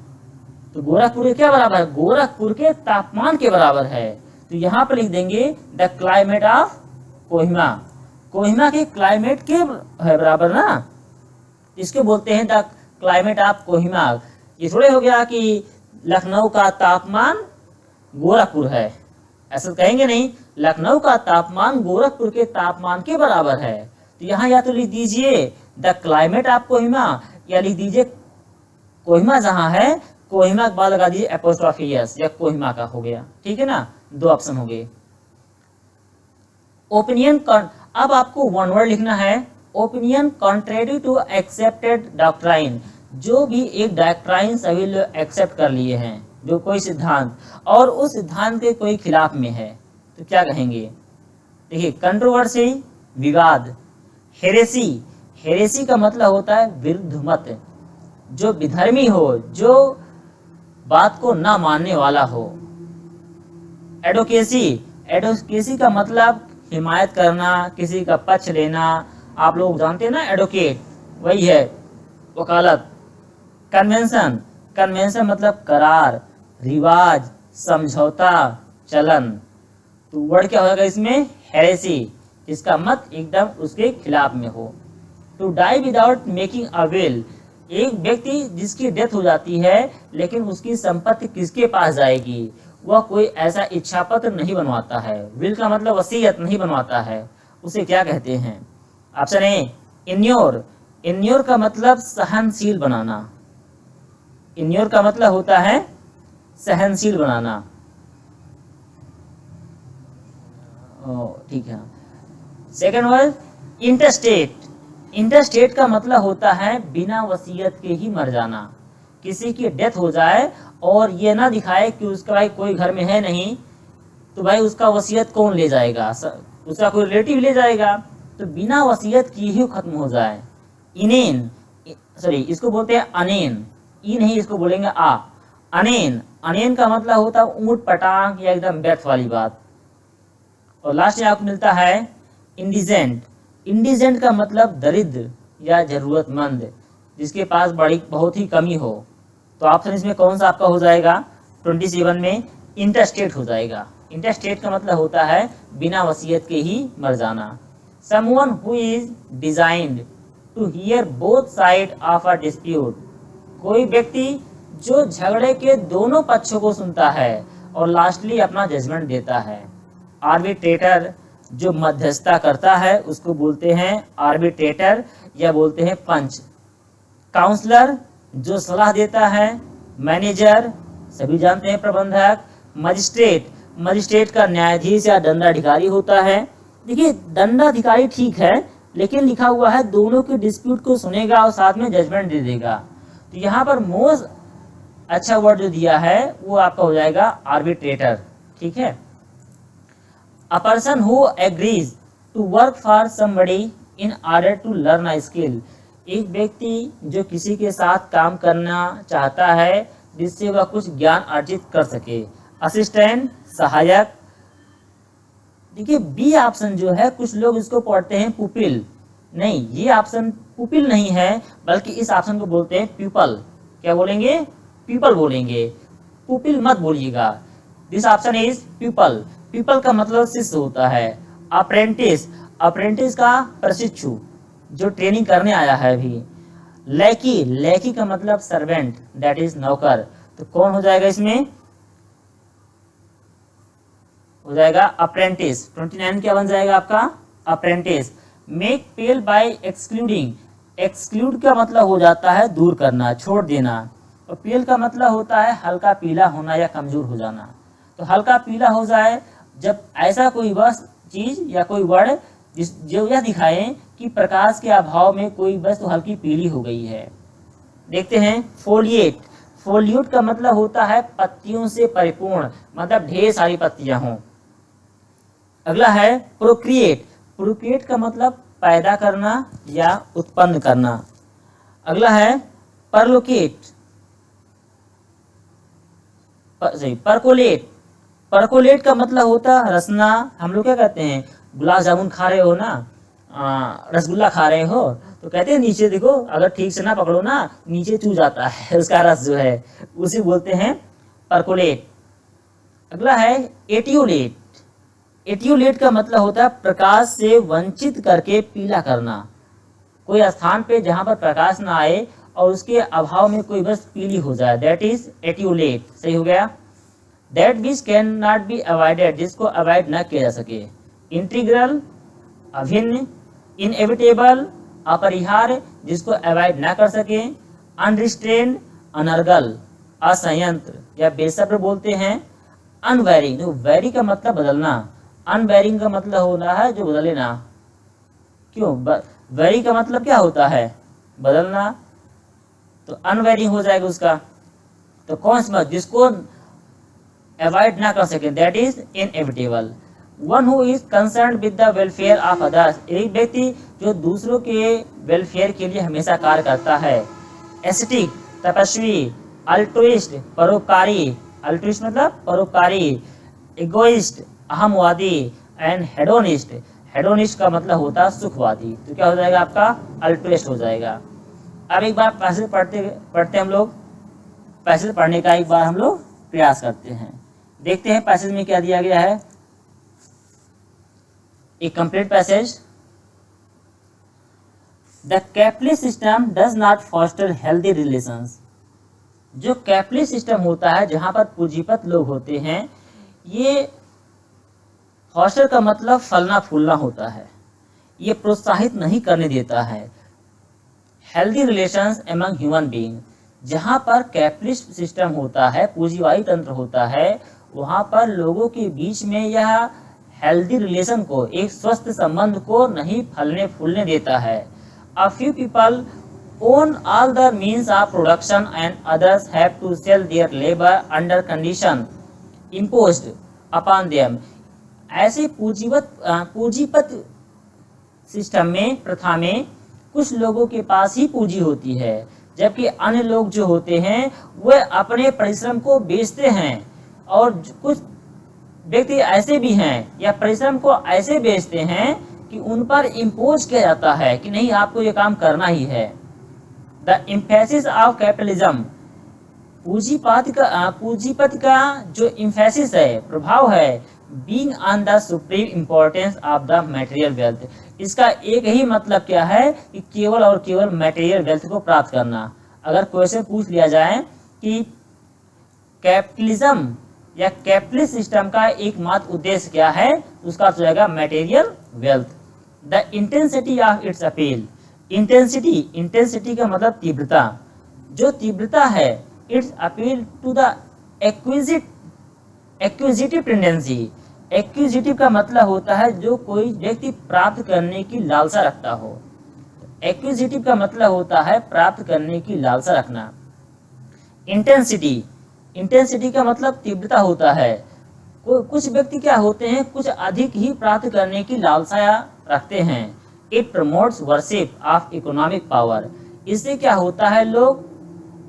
तो गोरखपुर के क्या बराबर है? गोरखपुर के तापमान के बराबर है। तो यहाँ पर लिख देंगे the climate of Kohima. Kohima के क्लाइमेट के है बराबर ना, इसको बोलते हैं द क्लाइमेट ऑफ कोहिमा। ये थोड़े हो गया कि लखनऊ का तापमान गोरखपुर है, ऐसा कहेंगे नहीं। लखनऊ का तापमान गोरखपुर के तापमान के बराबर है। तो यहाँ या तो लिख दीजिए द क्लाइमेट ऑफ कोहिमा, या लिख दीजिए कोहिमा जहाँ है, कोहिमा के बाद लगा दीजिए एपोस्ट्रोफी एस, या कोहिमा का हो गया। ठीक है ना, दो ऑप्शन हो गए। ओपिनियन, अब आपको वन वर्ड लिखना है। Opinion contrary to accepted doctrine, जो भी एक डॉक्ट्राइन सभी लोग एक्सेप्ट कर लिए हैं, जो कोई सिद्धांत और उस सिद्धांत के कोई खिलाफ में है, तो क्या कहेंगे? देखिए, कंट्रोवर्सी विवाद। हेरेसी, हेरेसी का मतलब होता है विरुद्ध मत, जो विधर्मी हो, जो बात को ना मानने वाला हो। एडवोकेसी, एडवोकेसी का मतलब हिमायत करना, किसी का पक्ष लेना। आप लोग जानते हैं ना, एडवोकेट वही है, वकालत। कन्वेंशन, कन्वेंशन मतलब करार, रिवाज, समझौता, चलन। तो वर्ड क्या होगा इसमें? हेरेसी, जिसका मत एकदम उसके खिलाफ में हो। To die without making a will, एक व्यक्ति जिसकी डेथ हो जाती है लेकिन उसकी संपत्ति किसके पास जाएगी, वह कोई ऐसा इच्छा पत्र नहीं बनवाता है। विल का मतलब वसीयत नहीं बनवाता है, उसे क्या कहते हैं? Option A इन्योर। इन्योर का मतलब सहनशील बनाना। इन्योर का मतलब होता है सहनशील बनाना। ठीक है। Second word interstate. इंटरस्टेट का मतलब होता है बिना वसीयत के ही मर जाना। किसी की डेथ हो जाए और ये ना दिखाए कि उसका भाई कोई घर में है नहीं, तो भाई उसका वसीयत कौन ले जाएगा? उसका कोई रिलेटिव ले जाएगा। तो बिना वसीयत की ही खत्म हो जाए। इनेन, सॉरी इसको बोलते हैं अनेन, ई नहीं इसको बोलेंगे आ। अनेन, अनेन का मतलब होता है ऊंट पटांग या एकदम व्यर्थ वाली बात। और लास्ट में आपको मिलता है इंडिजेंट। इंडिजेंट का मतलब दरिद्र या जरूरतमंद, जिसके पास बड़ी बहुत ही कमी हो। तो ऑप्शन इसमें कौन सा आपका हो जाएगा? 27 में इंटरस्टेट हो जाएगा। इंटरस्टेट का मतलब होता है बिना वसीयत के ही मर जाना। Someone who is designed to hear both side of a dispute, कोई व्यक्ति जो झगड़े के दोनों पक्षों को सुनता है और लास्टली अपना जजमेंट देता है। आर्बिट्रेटर, जो मध्यस्थता करता है उसको बोलते हैं आर्बिट्रेटर या बोलते हैं पंच। काउंसलर, जो सलाह देता है। मैनेजर, सभी जानते हैं प्रबंधक। मजिस्ट्रेट, मजिस्ट्रेट का न्यायाधीश या दंडाधिकारी होता है। देखिए, दंडाधिकारी ठीक है, लेकिन लिखा हुआ है दोनों के डिस्प्यूट को सुनेगा और साथ में जजमेंट दे देगा। तो यहाँ पर मोस्ट अच्छा वर्ड जो दिया है वो आपका हो जाएगा आर्बिट्रेटर। ठीक है। A person who agrees to work for somebody in order to learn a skill, एक व्यक्ति जो किसी के साथ काम करना चाहता है जिससे वह कुछ ज्ञान अर्जित कर सके। असिस्टेंट, सहायक। देखिए, बी ऑप्शन जो है कुछ लोग इसको पढ़ते हैं पुपिल, नहीं ये ऑप्शन पुपिल नहीं है, बल्कि इस ऑप्शन को बोलते हैं प्यूपल। क्या बोलेंगे? प्यूपल बोलेंगे, पुपिल मत बोलिएगा। This option is pupil. Pupil का मतलब शिष्य होता है। अप्रेंटिस, अप्रेंटिस का प्रशिक्षु, जो ट्रेनिंग करने आया है अभी। लैकी, लैकी का मतलब सर्वेंट, दैट इज नौकर। तो कौन हो जाएगा इसमें? हो जाएगा अप्रेंटिस। 29 क्या बन जाएगा आपका? अप्रेंटिस। मेक पेल बाय एक्सक्लूडिंग, एक्सक्लूड का मतलब हो जाता है दूर करना, छोड़ देना। और पेल का मतलब होता है हल्का पीला होना या कमजोर हो जाना। तो हल्का पीला हो जाए जब ऐसा कोई वस्तु, चीज या कोई वर्ड जो यह दिखाए कि प्रकाश के अभाव में कोई वस्तु हल्की पीली हो गई है। देखते हैं फोलिएट। फोलिएट का मतलब होता है पत्तियों से परिपूर्ण, मतलब ढेर सारी पत्तियां हों। अगला है प्रोक्रिएट। प्रोक्रिएट का मतलब पैदा करना या उत्पन्न करना। अगला है परलोकेट, परकोलेट। परकोलेट का मतलब होता है रसना। हम लोग क्या कहते हैं? गुलाब जामुन खा रहे हो ना, रसगुल्ला खा रहे हो तो कहते हैं नीचे देखो, अगर ठीक से ना पकड़ो ना नीचे चू जाता है उसका रस जो है, उसे बोलते हैं परकोलेट। अगला है एटियोलेट। एटियोलेट का मतलब होता है प्रकाश से वंचित करके पीला करना। कोई स्थान पे जहां पर प्रकाश ना आए और उसके अभाव में कोई बस पीली हो जाए, दैट इज एटियोलेट। सही हो गया। That which can not be avoided, जिसको अवॉइड ना किया जा सके। इंटीग्रल अभिन्न, इनएविटेबल अपरिहार्य, जिसको अवॉइड ना कर सके। अनरिस्ट्रेन्ड अनर्गल असंयंत्र या बेसब्र बोलते हैं। अनवेरिंग, जो वेरी का मतलब बदलना, अनवेरिंग का मतलब होना है जो बदले ना। क्यों, वेरी का मतलब क्या होता है, बदलना, तो अनवेरिंग हो जाएगा उसका। तो कौन सा जिसको अवॉइड ना कर सके, that is inevitable. One who is concern with the welfare of others, एक व्यक्ति जो दूसरों के वेलफेयर के लिए हमेशा कार्य करता है। एस्थेटिक तपस्वी, अल्ट्रुइस्ट परोपकारी, अल्ट्रुइस्ट मतलब परोपकारी। इगोइस्ट अहमवादी एंड हेडोनिस्ट, हेडोनिस्ट का मतलब होता है सुखवादी। तो क्या हो जाएगा आपका, अल्ट्रुइस्ट हो जाएगा। अब एक बार पैसेज पढ़ते हम लोग, पैसेज पढ़ने का एक बार हम लोग प्रयास करते हैं, देखते हैं पैसेज में क्या दिया गया है। एक complete passage. The capitalist system does not foster healthy relations. जो कैपिटलिस्ट सिस्टम होता है जहां पर पूंजीपत लोग होते हैं, ये फॉस्टर का मतलब फलना फूलना होता है, ये प्रोत्साहित नहीं करने देता है healthy relations among human being. जहाँ पर कैपिटलिस्ट सिस्टम होता है, पूंजीवादी तंत्र होता है, वहाँ पर लोगों के बीच में यह हेल्दी रिलेशन को, एक स्वस्थ संबंध को नहीं फलने फूलने देता है। A few people own all the means of production and others have to sell their labor under condition imposed upon them। ऐसे पूंजीपत सिस्टम में, प्रथा में, कुछ लोगों के पास ही पूंजी होती है, जबकि अन्य लोग जो होते हैं वे अपने परिश्रम को बेचते हैं। और कुछ व्यक्ति ऐसे भी हैं या परिश्रम को ऐसे बेचते हैं कि उन पर इम्पोज किया जाता है कि नहीं आपको ये काम करना ही है। द एम्फेसिस ऑफ कैपिटलिज्म, पूंजीपत का जो एम्फेसिस है, प्रभाव है, being on the supreme importance of the material wealth. इसका एक ही मतलब क्या है कि केवल और केवल मटेरियल वेल्थ को प्राप्त करना। अगर क्वेश्चन पूछ लिया जाए कि कैपिटलिज्म या कैपिटलिस्ट सिस्टम का एकमात्र उद्देश्य क्या है, उसका अर्थ हो जाएगा material wealth. The intensity of its appeal, intensity का मतलब तीव्रता, जो तीव्रता है, its appeal to the acquisitive tendency. Acquisitive का मतलब होता है जो कोई व्यक्ति प्राप्त करने की लालसा रखता हो। एक्विजिटिव का मतलब होता है प्राप्त करने की लालसा रखना। इंटेंसिटी का मतलब तीव्रता होता है। कुछ व्यक्ति क्या होते हैं, कुछ अधिक ही प्राप्त करने की लालसा रखते हैं। It promotes worship of economic power, इससे क्या होता है, लोग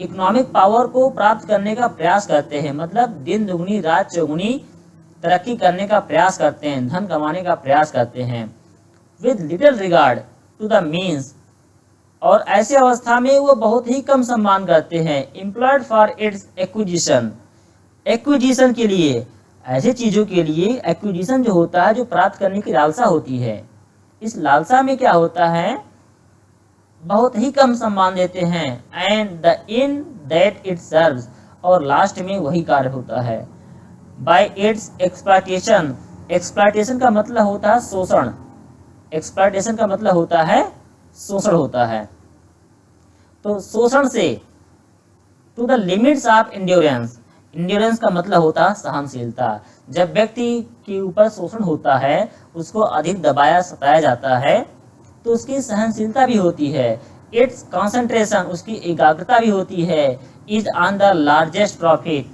इकोनॉमिक पावर को प्राप्त करने का प्रयास करते हैं, मतलब दिन दुगनी रात चौगुनी तरक्की करने का प्रयास करते हैं, धन कमाने का प्रयास करते हैं। With little regard to the means, और ऐसी अवस्था में वो बहुत ही कम सम्मान करते हैं। Employed for its acquisition, acquisition के लिए, ऐसे चीजों के लिए एक्विजिशन जो होता है, जो प्राप्त करने की लालसा होती है, इस लालसा में क्या होता है, बहुत ही कम सम्मान देते हैं। And the in that it serves, और लास्ट में वही कार्य होता है। बाय इट्स एक्सप्लॉयटेशन, एक्सप्लॉयटेशन का मतलब होता है शोषण, एक्सप्लॉयटेशन का मतलब होता है शोषण होता है। तो शोषण से, to the limits of endurance, endurance का मतलब होता है सहनशीलता। जब व्यक्ति के ऊपर शोषण होता है, उसको अधिक दबाया सताया जाता है, तो उसकी सहनशीलता भी होती है। इट्स कंसंट्रेशन, उसकी एकाग्रता भी होती है। Is on the largest profit,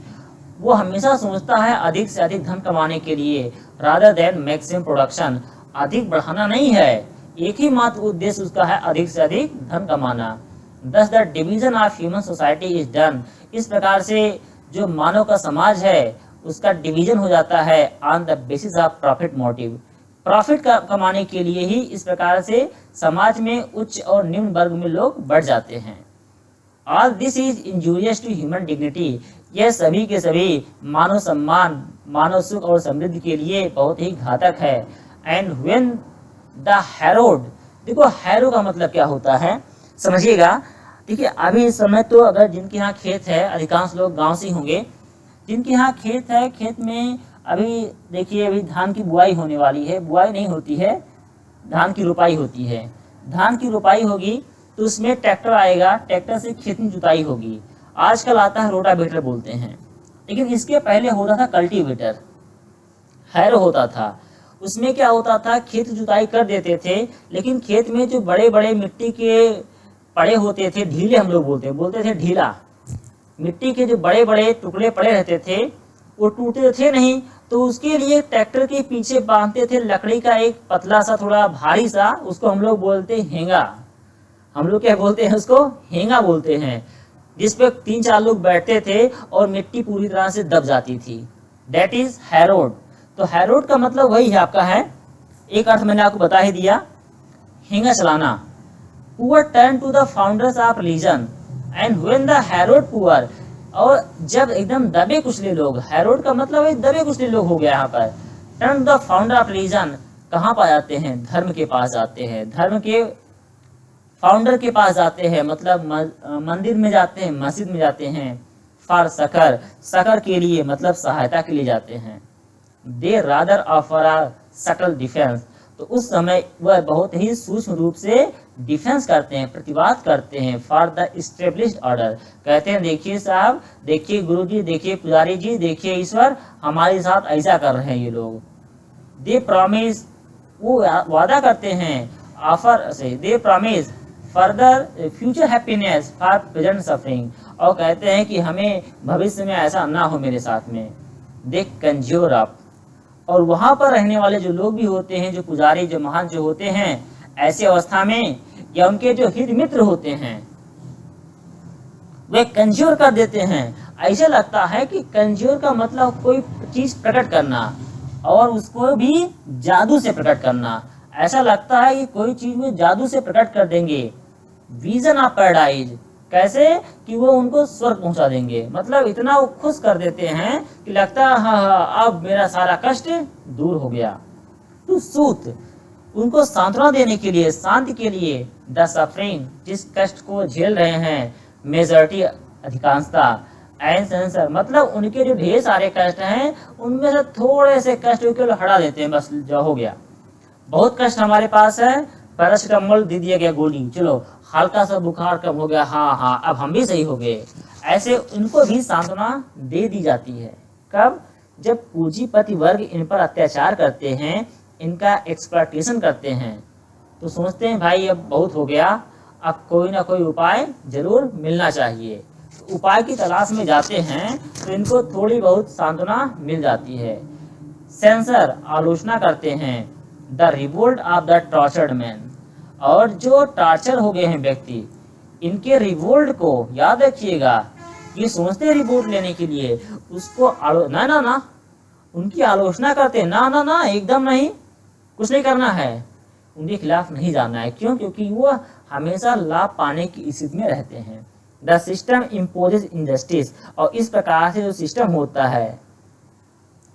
वो हमेशा सोचता है अधिक से अधिक धन कमाने के लिए, रादर देन मैक्सिमम प्रोडक्शन, अधिक बढ़ाना नहीं है, एक ही मात्र उद्देश्य उसका है अधिक से अधिक धन कमाना। दस the division of human society is done, इस प्रकार से जो मानव का समाज है उसका डिवीजन हो जाता है on the basis of profit motive, profit कमाने के लिए ही इस प्रकार से समाज में उच्च और निम्न वर्ग में लोग बढ़ जाते हैं। All this is injurious to human dignity, यह सभी के सभी मानव सम्मान, मानव सुख और समृद्धि के लिए बहुत ही घातक है। एंड व्हेन द हैरोड, देखो हैरो का मतलब क्या होता है समझिएगा। देखिए अभी इस समय तो अगर जिनके यहाँ खेत है, अधिकांश लोग गांव से ही होंगे, जिनके यहाँ खेत है, खेत में अभी देखिए अभी धान की बुआई होने वाली है, बुआई नहीं होती है, धान की रोपाई होती है। धान की रोपाई होगी तो उसमें ट्रैक्टर आएगा, ट्रैक्टर से खेत में जुताई होगी। आजकल आता है रोटावेटर बोलते हैं, लेकिन इसके पहले होता था कल्टीवेटर, हैरो होता था। उसमें क्या होता था, खेत जुताई कर देते थे, लेकिन खेत में जो बड़े बड़े मिट्टी के पड़े होते थे, ढीले हम लोग बोलते थे ढीला, मिट्टी के जो बड़े बड़े टुकड़े पड़े रहते थे वो टूटते थे नहीं, तो उसके लिए ट्रैक्टर के पीछे बांधते थे लकड़ी का एक पतला सा थोड़ा भारी सा, उसको हम लोग बोलते हैं हेंगा। हम लोग क्या बोलते हैं उसको, हेंगा बोलते हैं, जिस पे 3-4 लोग बैठते थे और मिट्टी पूरी तरह से दब जाती थी। That is Herod. तो हैरोड का मतलब वही है आपका है, एक अर्थ मैंने आपको बता ही दिया, हेंगा चलाना। Poor turn to the founders of religion and when the harrowed poor, और जब एकदम दबे कुचले लोग, हैरोड का मतलब है दबे कुचले लोग हो गया यहाँ पर। Turn the founder of religion, कहाँ पर जाते हैं, धर्म के पास जाते हैं, धर्म के फाउंडर के पास जाते हैं, मतलब मंदिर में जाते हैं, मस्जिद में जाते हैं। फॉर सकर, सकर के लिए मतलब सहायता के लिए जाते हैं। दे rather offer a subtle defence, तो उस समय वह बहुत ही सूक्ष्म रूप से डिफेंस करते हैं, प्रतिवाद करते हैं। फॉर द इस्टेब्लिश्ड ऑर्डर, कहते हैं देखिए साहब, देखिए गुरु जी, देखिए पुजारी जी, देखिए ईश्वर हमारे साथ ऐसा कर रहे हैं ये लोग। दे प्रॉमिस, वो वादा करते हैं, ऑफर से, they promise further future happiness for present suffering, और कहते हैं कि हमें भविष्य में ऐसा ना हो मेरे साथ में। दे कंज्योर अप, और वहां पर रहने वाले जो लोग भी होते हैं, जो पुजारी, जो महान जो होते हैं, ऐसी अवस्था में या उनके जो हित मित्र होते हैं वे कंज्योर कर देते हैं। ऐसा लगता है कि कंज्योर का मतलब कोई चीज प्रकट करना, और उसको भी जादू से प्रकट करना। ऐसा लगता है कि कोई चीज में जादू से प्रकट कर देंगे। विजन ऑफ पैराडाइज, कैसे कि वो उनको स्वर्ग पहुंचा देंगे, मतलब इतना वो खुश कर देते हैं कि लगता है हाँ अब मेरा सारा कष्ट दूर हो गया। तो सूत, उनको सांत्वना देने के लिए, शांति के लिए। द सफरिंग, जिस कष्ट को झेल रहे हैं, मेजॉरिटी अधिकांशता। एंड सेंसर, मतलब उनके जो ढेर सारे कष्ट हैं उनमें से थोड़े से कष्ट को हटा देते हैं, बस जो हो गया। बहुत कष्ट हमारे पास है, पैरासिटामोल दे दिया गया गोली, चलो हल्का सा बुखार कम हो गया, हाँ अब हम भी सही हो गए। ऐसे उनको भी सांत्वना दे दी जाती है। कब, जब पूंजीपति वर्ग इन पर अत्याचार करते हैं, इनका एक्सप्लॉयटेशन करते हैं, तो सोचते हैं भाई अब बहुत हो गया, अब कोई ना कोई उपाय जरूर मिलना चाहिए। उपाय की तलाश में जाते हैं तो इनको थोड़ी बहुत सांत्वना मिल जाती है। सेंसर, आलोचना करते हैं। The revolt of the tortured man, और जो टॉर्चर हो गए हैं व्यक्ति, इनके रिवोल्ट को याद रखिएगा। ये सोचते हैं रिवोल्ट लेने के लिए, उसको ना उनकी आलोचना करते हैं, ना एकदम नहीं, कुछ नहीं करना है, उनके खिलाफ नहीं जाना है। क्यों? क्योंकि वो हमेशा लाभ पाने की स्थिति में रहते हैं। द सिस्टम इम्पोजेस इनजस्टिस, और इस प्रकार से जो सिस्टम होता है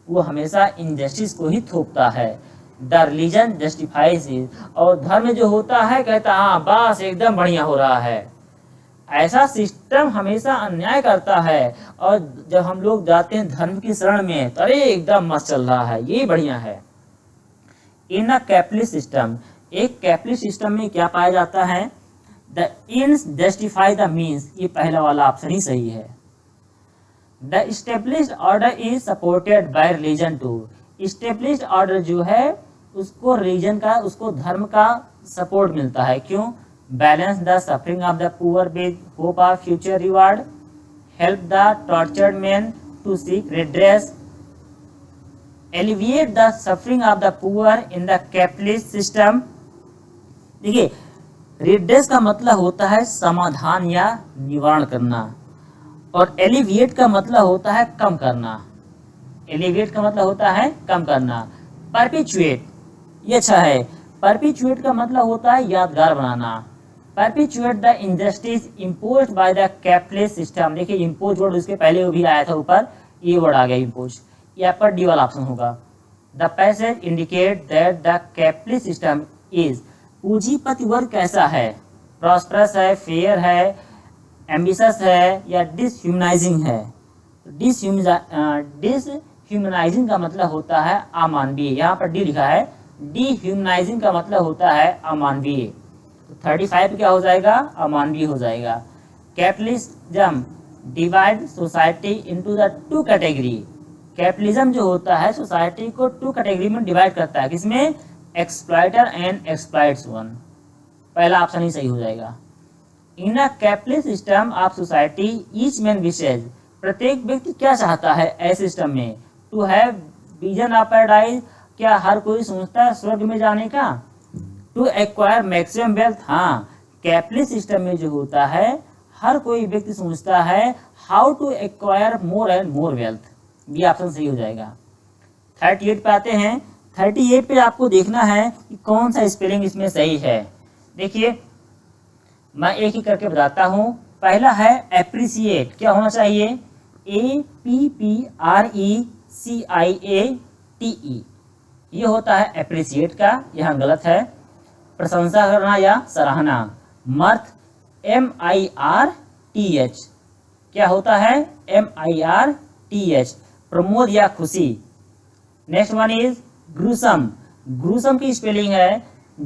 वो हमेशा इनजस्टिस को ही थोपता है। द रिलीजन जस्टिफाइज इट, और धर्म जो होता है कहता हाँ बस एकदम बढ़िया हो रहा है। ऐसा सिस्टम हमेशा अन्याय करता है, और जब हम लोग जाते हैं धर्म की शरण में तो अरे एकदम मस्त चल रहा है, यही बढ़िया है। इन अ कैपिटलिस्ट सिस्टम, एक कैपिटलिस्ट सिस्टम में क्या पाया जाता है, the ends justify the means, ये पहला वाला ऑप्शन ही सही है। The established order is supported by religion too, established order जो है उसको रिलीजन का, उसको धर्म का सपोर्ट मिलता है। क्यों? Balance the suffering of the poor with hope of future reward, help the tortured man to seek redress, alleviate the suffering of the poor in the capitalist system. देखिए रिड्रेस का मतलब होता है समाधान या निवारण करना, और एलिविएट का मतलब होता है कम करना। एलिविएट का मतलब होता है कम करना। परपिचुएट, ये अच्छा है। परपिचुएट का मतलब होता है यादगार बनाना। Perpetuate the injustice imposed by the capitalist system. देखिए इम्पोज वर्ड उसके पहले वो भी आया था ऊपर, ये वर्ड आ गया इम्पोज, यहाँ पर डी वाला ऑप्शन होगा। The passage indicate that the capitalist system is, पूंजीपति वर्ग कैसा है, प्रॉस्परस है, फेयर है, एम्बिशस है या डिसह्यूमनाइजिंग है। डिसह्यूमनाइजिंग का मतलब होता है अमानवीय, यहाँ पर डी लिखा है, डिह्यूमनाइजिंग का मतलब होता है अमानवीय। तो 35 क्या हो जाएगा, अमानवीय हो जाएगा। Capitalism divide society into the two category. Capitalism जो होता है सोसाइटी को टू कैटेगरी में डिवाइड करता है, किसमें, एक्सप्लॉइटर एंड एक्सप्लॉइट्स वन। पहला ऑप्शन ही सही हो जाएगा। In a capitalist system of society each man wishes, प्रत्येक व्यक्ति क्या चाहता है ऐसे सिस्टम में, to have vision of paradise, क्या हर कोई सोचता है स्वर्ग में जाने का, टू एक्वायर मैक्सिमम वेल्थ, हाँ कैपिटलिस्ट सिस्टम में जो होता है हर कोई व्यक्ति सोचता है how to acquire more and more wealth, ये ऑप्शन सही हो जाएगा। 38 पे आते हैं। 38 पे आपको देखना है कि कौन सा स्पेलिंग इसमें सही है। देखिए मैं एक ही करके बताता हूँ। पहला है एप्रिसिएट, क्या होना चाहिए, APPRECIATE, ये होता है एप्रिसिएट का, यहाँ गलत है। प्रशंसा करना या सराहना, मर्थ MIRTH, क्या होता है, MIRTH, प्रमोद या खुशी। Next one is gruesome, gruesome की स्पेलिंग है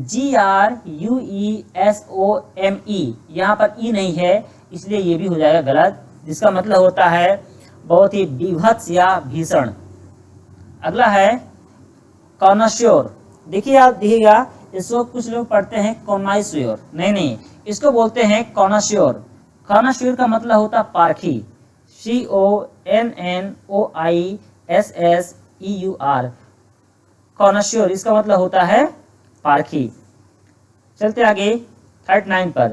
GRUESOME, यहाँ पर ई नहीं है इसलिए ये भी हो जाएगा गलत, जिसका मतलब होता है बहुत ही विभत्स या भीषण। अगला है कॉनश्योर। देखिए आप देखिएगा इसको कुछ लोग पढ़ते हैं कॉनाइश्योर, नहीं, इसको बोलते हैं कॉनश्योर। कॉनश्योर का मतलब होता है पारखी, CONNOISSEUR, कॉनश्योर इसका मतलब होता है पारखी। चलते आगे 39 पर।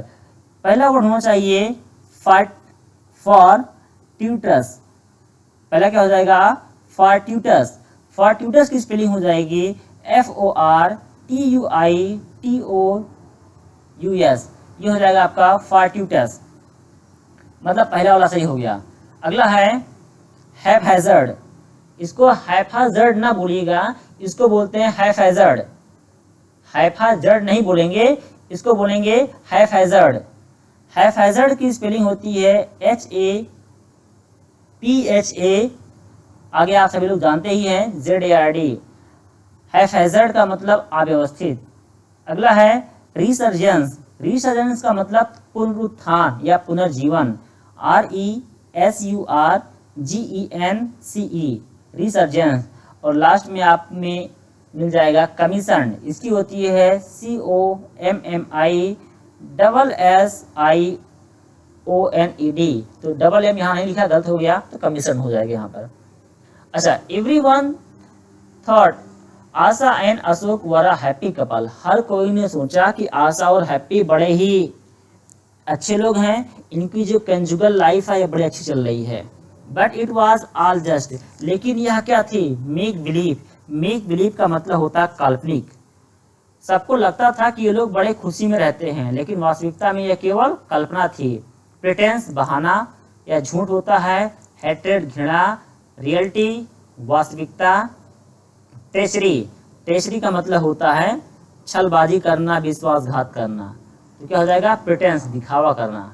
पहला वर्ड होना चाहिए फॉर्ट्यूटस। पहला क्या हो जाएगा, फॉर्ट्यूटस। फॉर्ट्यूटस की स्पेलिंग हो जाएगी FORTUITOUS, ये हो जाएगा आपका फॉर्ट्यूटस, मतलब पहला वाला सही हो गया। अगला है हैफहैज़र्ड। इसको हैफहैज़र्ड ना बोलिएगा, इसको बोलते हैं हैफहैज़र्ड। हैफहैज़र्ड नहीं बोलेंगे, इसको बोलेंगे हैफहैज़र्ड। हैफहैज़र्ड की स्पेलिंग होती है HAPHA, आगे आप सभी लोग जानते ही हैं ZARD। हैफहैज़र्ड का मतलब अव्यवस्थित। अगला है रिसर्जेंस। रिसर्जेंस का मतलब पुनरुत्थान या पुनर्जीवन, RESURGENCE, रिसर्जेंस। और लास्ट में आप में मिल जाएगा कमीशन, इसकी होती है COMMISSIONED, तो डबल एम यहाँ नहीं लिखा, गलत हो गया, तो कमीशन हो जाएगा यहाँ पर। अच्छा, everyone thought Asha and Ashok were a happy couple. हर कोई ने सोचा कि आशा और हैप्पी बड़े ही अच्छे लोग हैं, इनकी जो कंजुगल लाइफ है ये बड़ी अच्छी चल रही है। But it was all just, लेकिन यह क्या थी, मेक बिलीव। मेक बिलीव का मतलब होता है काल्पनिक। सबको लगता था कि ये लोग बड़े खुशी में रहते हैं, लेकिन वास्तविकता में यह केवल कल्पना थी। प्रिटेंस बहाना या झूठ होता है। हेट्रेड घृणा, रियलिटी वास्तविकता। ट्रेचरी, ट्रेचरी का मतलब होता है छलबाजी करना, विश्वासघात करना, तो क्या हो जाएगा, प्रिटेंस दिखावा करना।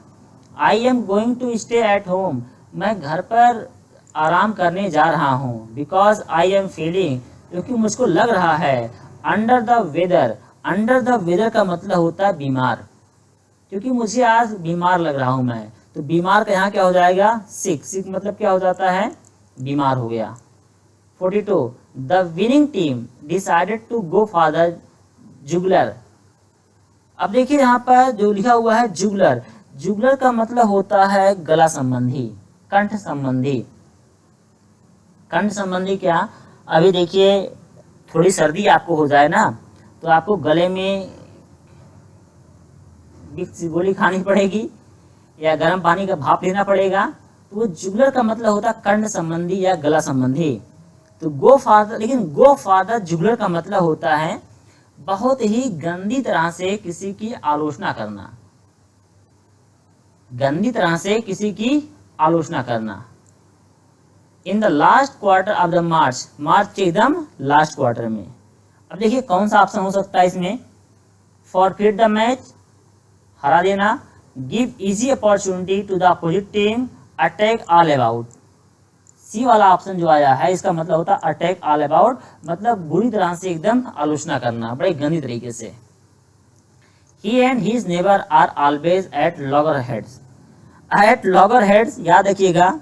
I am going to stay at home, मैं घर पर आराम करने जा रहा हूँ। बिकॉज आई एम फीलिंग, क्योंकि मुझको लग रहा है। Under the weather, under the weather का मतलब होता है बीमार, क्योंकि मुझे आज बीमार लग रहा हूँ मैं, तो बीमार का यहाँ क्या हो जाएगा, सिक। सिक मतलब क्या हो जाता है, बीमार हो गया। 42 the winning team decided to go for the jugular. अब देखिए यहाँ पर जो लिखा हुआ है जुगलर, जुगलर का मतलब होता है गला संबंधी, कंठ संबंधी। कंठ संबंधी क्या, अभी देखिए थोड़ी सर्दी आपको हो जाए ना, तो आपको गले में विक्स की गोली खानी पड़ेगी या गर्म पानी का भाप लेना पड़ेगा, तो वो जुगलर का मतलब होता है कंठ संबंधी या गला संबंधी। तो गो फादर, लेकिन गो फादर जुगलर का मतलब होता है बहुत ही गंदी तरह से किसी की आलोचना करना, गंदी तरह से किसी की आलोचना करना। In the last quarter of the march, march के एकदम लास्ट क्वार्टर में। अब देखिए कौन सा ऑप्शन हो सकता है इसमें, फॉरफिट द मैच, हरा देना, give easy opportunity to the opposite team, attack all about. C वाला ऑप्शन जो आया है इसका मतलब होता है अटैक ऑल अबाउट, मतलब बुरी तरह से एकदम आलोचना करना, बड़े गंदी तरीके से। ही and his neighbour are always at logger heads, eight logger heads याद रखिएगा,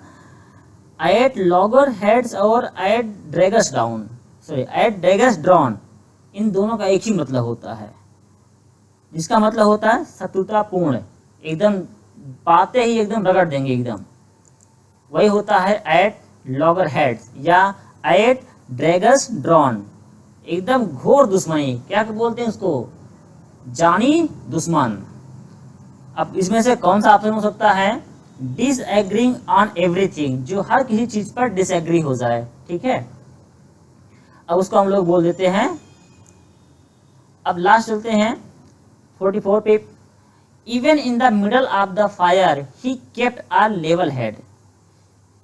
एट लॉगर हेड्स और eight ड्रैगस down, sorry eight ड्रैगस drawn, इन दोनों का एक ही मतलब होता है, जिसका मतलब होता है शत्रुतापूर्ण, एकदम पाते ही एकदम रगड़ देंगे एकदम, वही होता है एट लॉगर हेड्स या एट ड्रैगस ड्रॉन, एकदम घोर दुश्मनी, क्या बोलते हैं उसको, जानी दुश्मन। अब इसमें से कौन सा ऑप्शन हो सकता है, डिसएग्रीइंग ऑन एवरीथिंग, जो हर किसी चीज पर डिसएग्री हो जाए, ठीक है। अब उसको हम लोग बोल देते हैं, अब लास्ट चलते हैं 44 पे, even in the middle of the fire he kept a level head.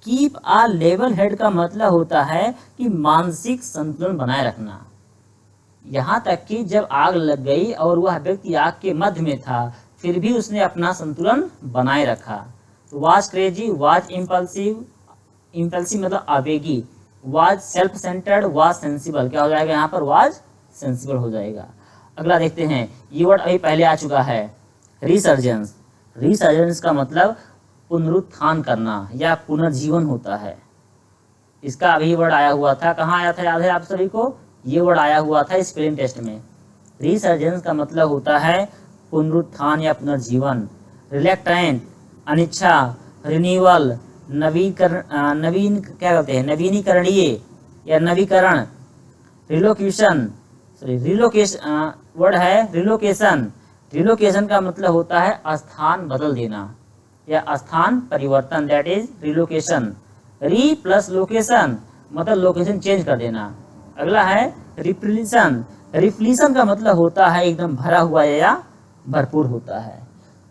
Keep a level head का मतलब होता है कि मानसिक संतुलन बनाए रखना, यहाँ तक कि जब आग लग गई और वह व्यक्ति आग के मध्य में था फिर भी उसने अपना संतुलन बनाए रखा। तो was crazy, was impulsive, impulsive मतलब आवेगी, was self centred, was sensible, क्या हो जाएगा यहाँ पर, वाज सेंसिबल हो जाएगा। अगला देखते हैं, ये वर्ड अभी पहले आ चुका है, रिसर्जेंस। रिसर्जेंस का मतलब पुनरुत्थान करना या पुनर्जीवन होता है। इसका अभी वर्ड आया हुआ था, कहाँ आया था याद है आप सभी को, ये वर्ड आया हुआ था स्पेलिंग टेस्ट में। रिसर्जेंस का मतलब होता है पुनरुत्थान या पुनर्जीवन। रिलेक्टेंट अनिच्छा, रिन्यूअल नवीन क्या कहते हैं, नवीनीकरणीय या नवीकरण। रिलोकेशन, सॉरी रिलोकेशन वर्ड है रिलोकेशन। रिलोकेशन का मतलब होता है स्थान बदल देना या स्थान परिवर्तन, दैट इज रिलोकेशन। री प्लस लोकेशन मतलब लोकेशन चेंज कर देना। अगला है रिप्लीशन। रिप्लीशन का मतलब होता है एकदम भरा हुआ या भरपूर होता है।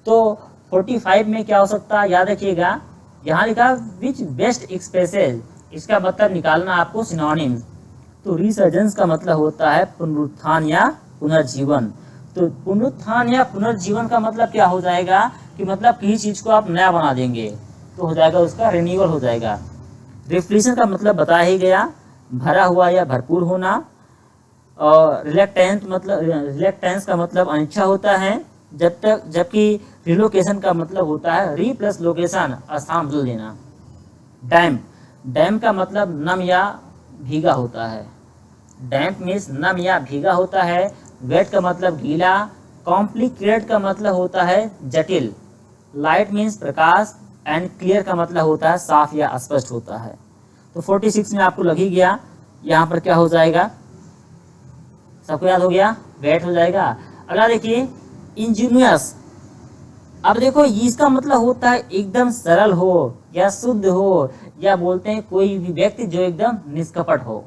तो 45 में क्या हो सकता है याद रखिएगा, यहाँ लिखा विच बेस्ट एक्सप्रेसेस, इसका मतलब निकालना आपको सिनोनिम्स। तो रिसर्जेंस का मतलब होता है पुनरुत्थान या पुनर्जीवन। तो पुनरुत्थान या पुनर्जीवन का मतलब क्या हो जाएगा कि मतलब किसी चीज को आप नया बना देंगे, तो हो जाएगा उसका रिन्यूअल हो जाएगा। रिफ्लेशन का मतलब बताया ही गया, भरा हुआ या भरपूर होना। और रिलेक्टेंस का मतलब अनिच्छा होता है, जबकि रिलोकेशन का मतलब होता है री प्लस लोकेशन, स्थान बदल देना। डैम्प का मतलब नम या भीगा होता है। डैम्प मीन्स नम या भीगा होता है। वेट का मतलब गीला। कॉम्प्लिकेटेड का मतलब होता है जटिल। Light means Prakash and clear का मतलब होता है साफ या स्पष्ट होता है। तो 46 में आपको लग ही गया, यहाँ पर क्या हो जाएगा, सबको याद हो गया, वेट हो जाएगा। अगला देखिए इंजीनियस। अब देखो इसका मतलब होता है एकदम सरल हो या शुद्ध हो, या बोलते हैं कोई भी व्यक्ति जो एकदम निष्कपट हो।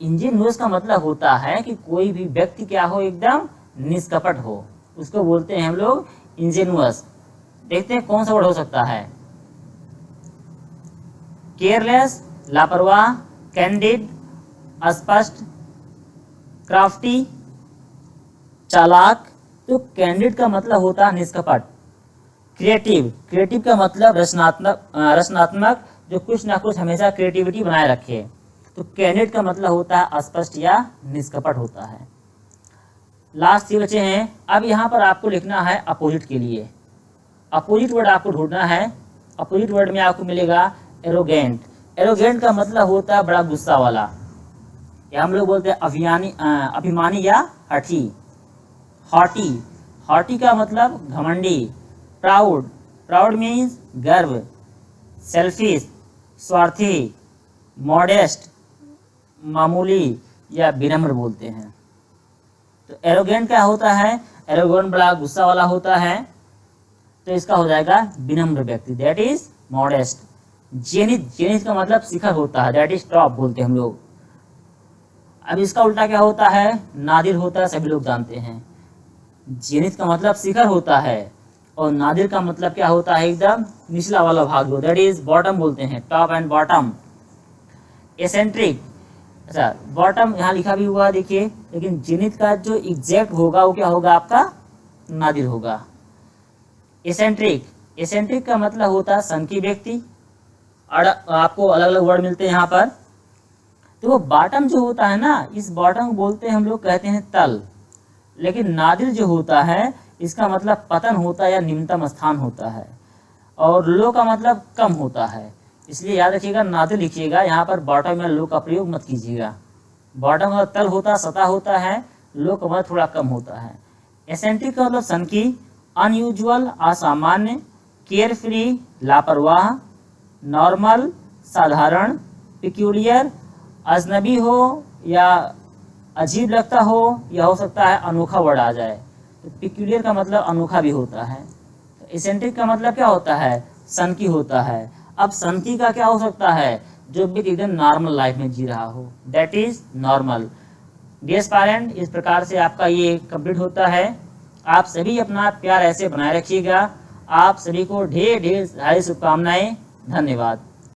इंजेनुअस का मतलब होता है कि कोई भी व्यक्ति क्या हो, एकदम निष्कपट हो, उसको बोलते हैं हम लोग इंजेनुअस। देखते हैं कौन सा वर्ड हो सकता है, केयरलेस लापरवाह, कैंडिड अस्पष्ट, क्राफ्टी चालाक। तो कैंडिड का मतलब होता है निष्कपट। क्रिएटिव का मतलब रचनात्मक, जो कुछ ना कुछ हमेशा क्रिएटिविटी बनाए रखे। तो कैंडिड का मतलब होता है अस्पष्ट या निष्कपट होता है। लास्ट ये बचे हैं। अब यहाँ पर आपको लिखना है अपोजिट के लिए, अपोजिट वर्ड आपको ढूंढना है। अपोजिट वर्ड में आपको मिलेगा एरोगेंट। एरोगेंट का मतलब होता है बड़ा गुस्सा वाला, या हम लोग बोलते हैं अभिमानी या हठी। हॉटी का मतलब घमंडी। प्राउड मीन्स गर्व। सेल्फिश स्वार्थी। मॉडेस्ट मामूली या विनम्र बोलते हैं। तो एरोगेंट क्या होता है, एरोगेंट बड़ा गुस्सा वाला होता है, तो इसका हो जाएगा विनम्र व्यक्ति, that is modest. Zenith, zenith का मतलब शिखर होता है, दैट इज टॉप बोलते हैं हम लोग। अब इसका उल्टा क्या होता है, नादिर होता है, सभी लोग जानते हैं। जेनिथ का मतलब शिखर होता है और नादिर का मतलब क्या होता है, एकदम निचला वाला भाग, जो दैट इज बॉटम बोलते हैं, टॉप एंड बॉटम। एसेंट्रिक, अच्छा बॉटम यहाँ लिखा भी हुआ है देखिए, लेकिन जेनिथ का जो एग्जैक्ट होगा वो क्या होगा, आपका नादिर होगा। एसेंट्रिक, एसेंट्रिक का मतलब होता है सनकी व्यक्ति, और आपको अलग अलग वर्ड मिलते हैं यहाँ पर। तो वो बॉटम जो होता है ना, इस बॉटम को बोलते हैं हम लोग, कहते हैं तल। लेकिन नादिर जो होता है, इसका मतलब पतन होता है या निम्नतम स्थान होता है, और लो का मतलब कम होता है। इसलिए याद रखिएगा, नादिर लिखिएगा, यहाँ पर बॉटम या लो का प्रयोग मत कीजिएगा। बॉटम का तल होता है, सतह होता है, लो का मतलब थोड़ा कम होता है। एसेंट्रिक का मतलब सनकी, अनयूजुअल असामान्य, केयर फ्री लापरवाह, नॉर्मल साधारण, पिक्यूलियर अजनबी हो या अजीब लगता हो, या हो सकता है अनोखा वर्ड आ जाए, तो पिक्यूलियर का मतलब अनोखा भी होता है। तो एसेंट्रिक का मतलब क्या होता है, सनकी होता है। अब सनकी का क्या हो सकता है, जो भी एकदम नॉर्मल लाइफ में जी रहा हो, that is normal. Dear parent, इस प्रकार से आपका ये कंप्लीट होता है। आप सभी अपना प्यार ऐसे बनाए रखिएगा। आप सभी को ढेर ढेर सारी शुभकामनाएं। धन्यवाद।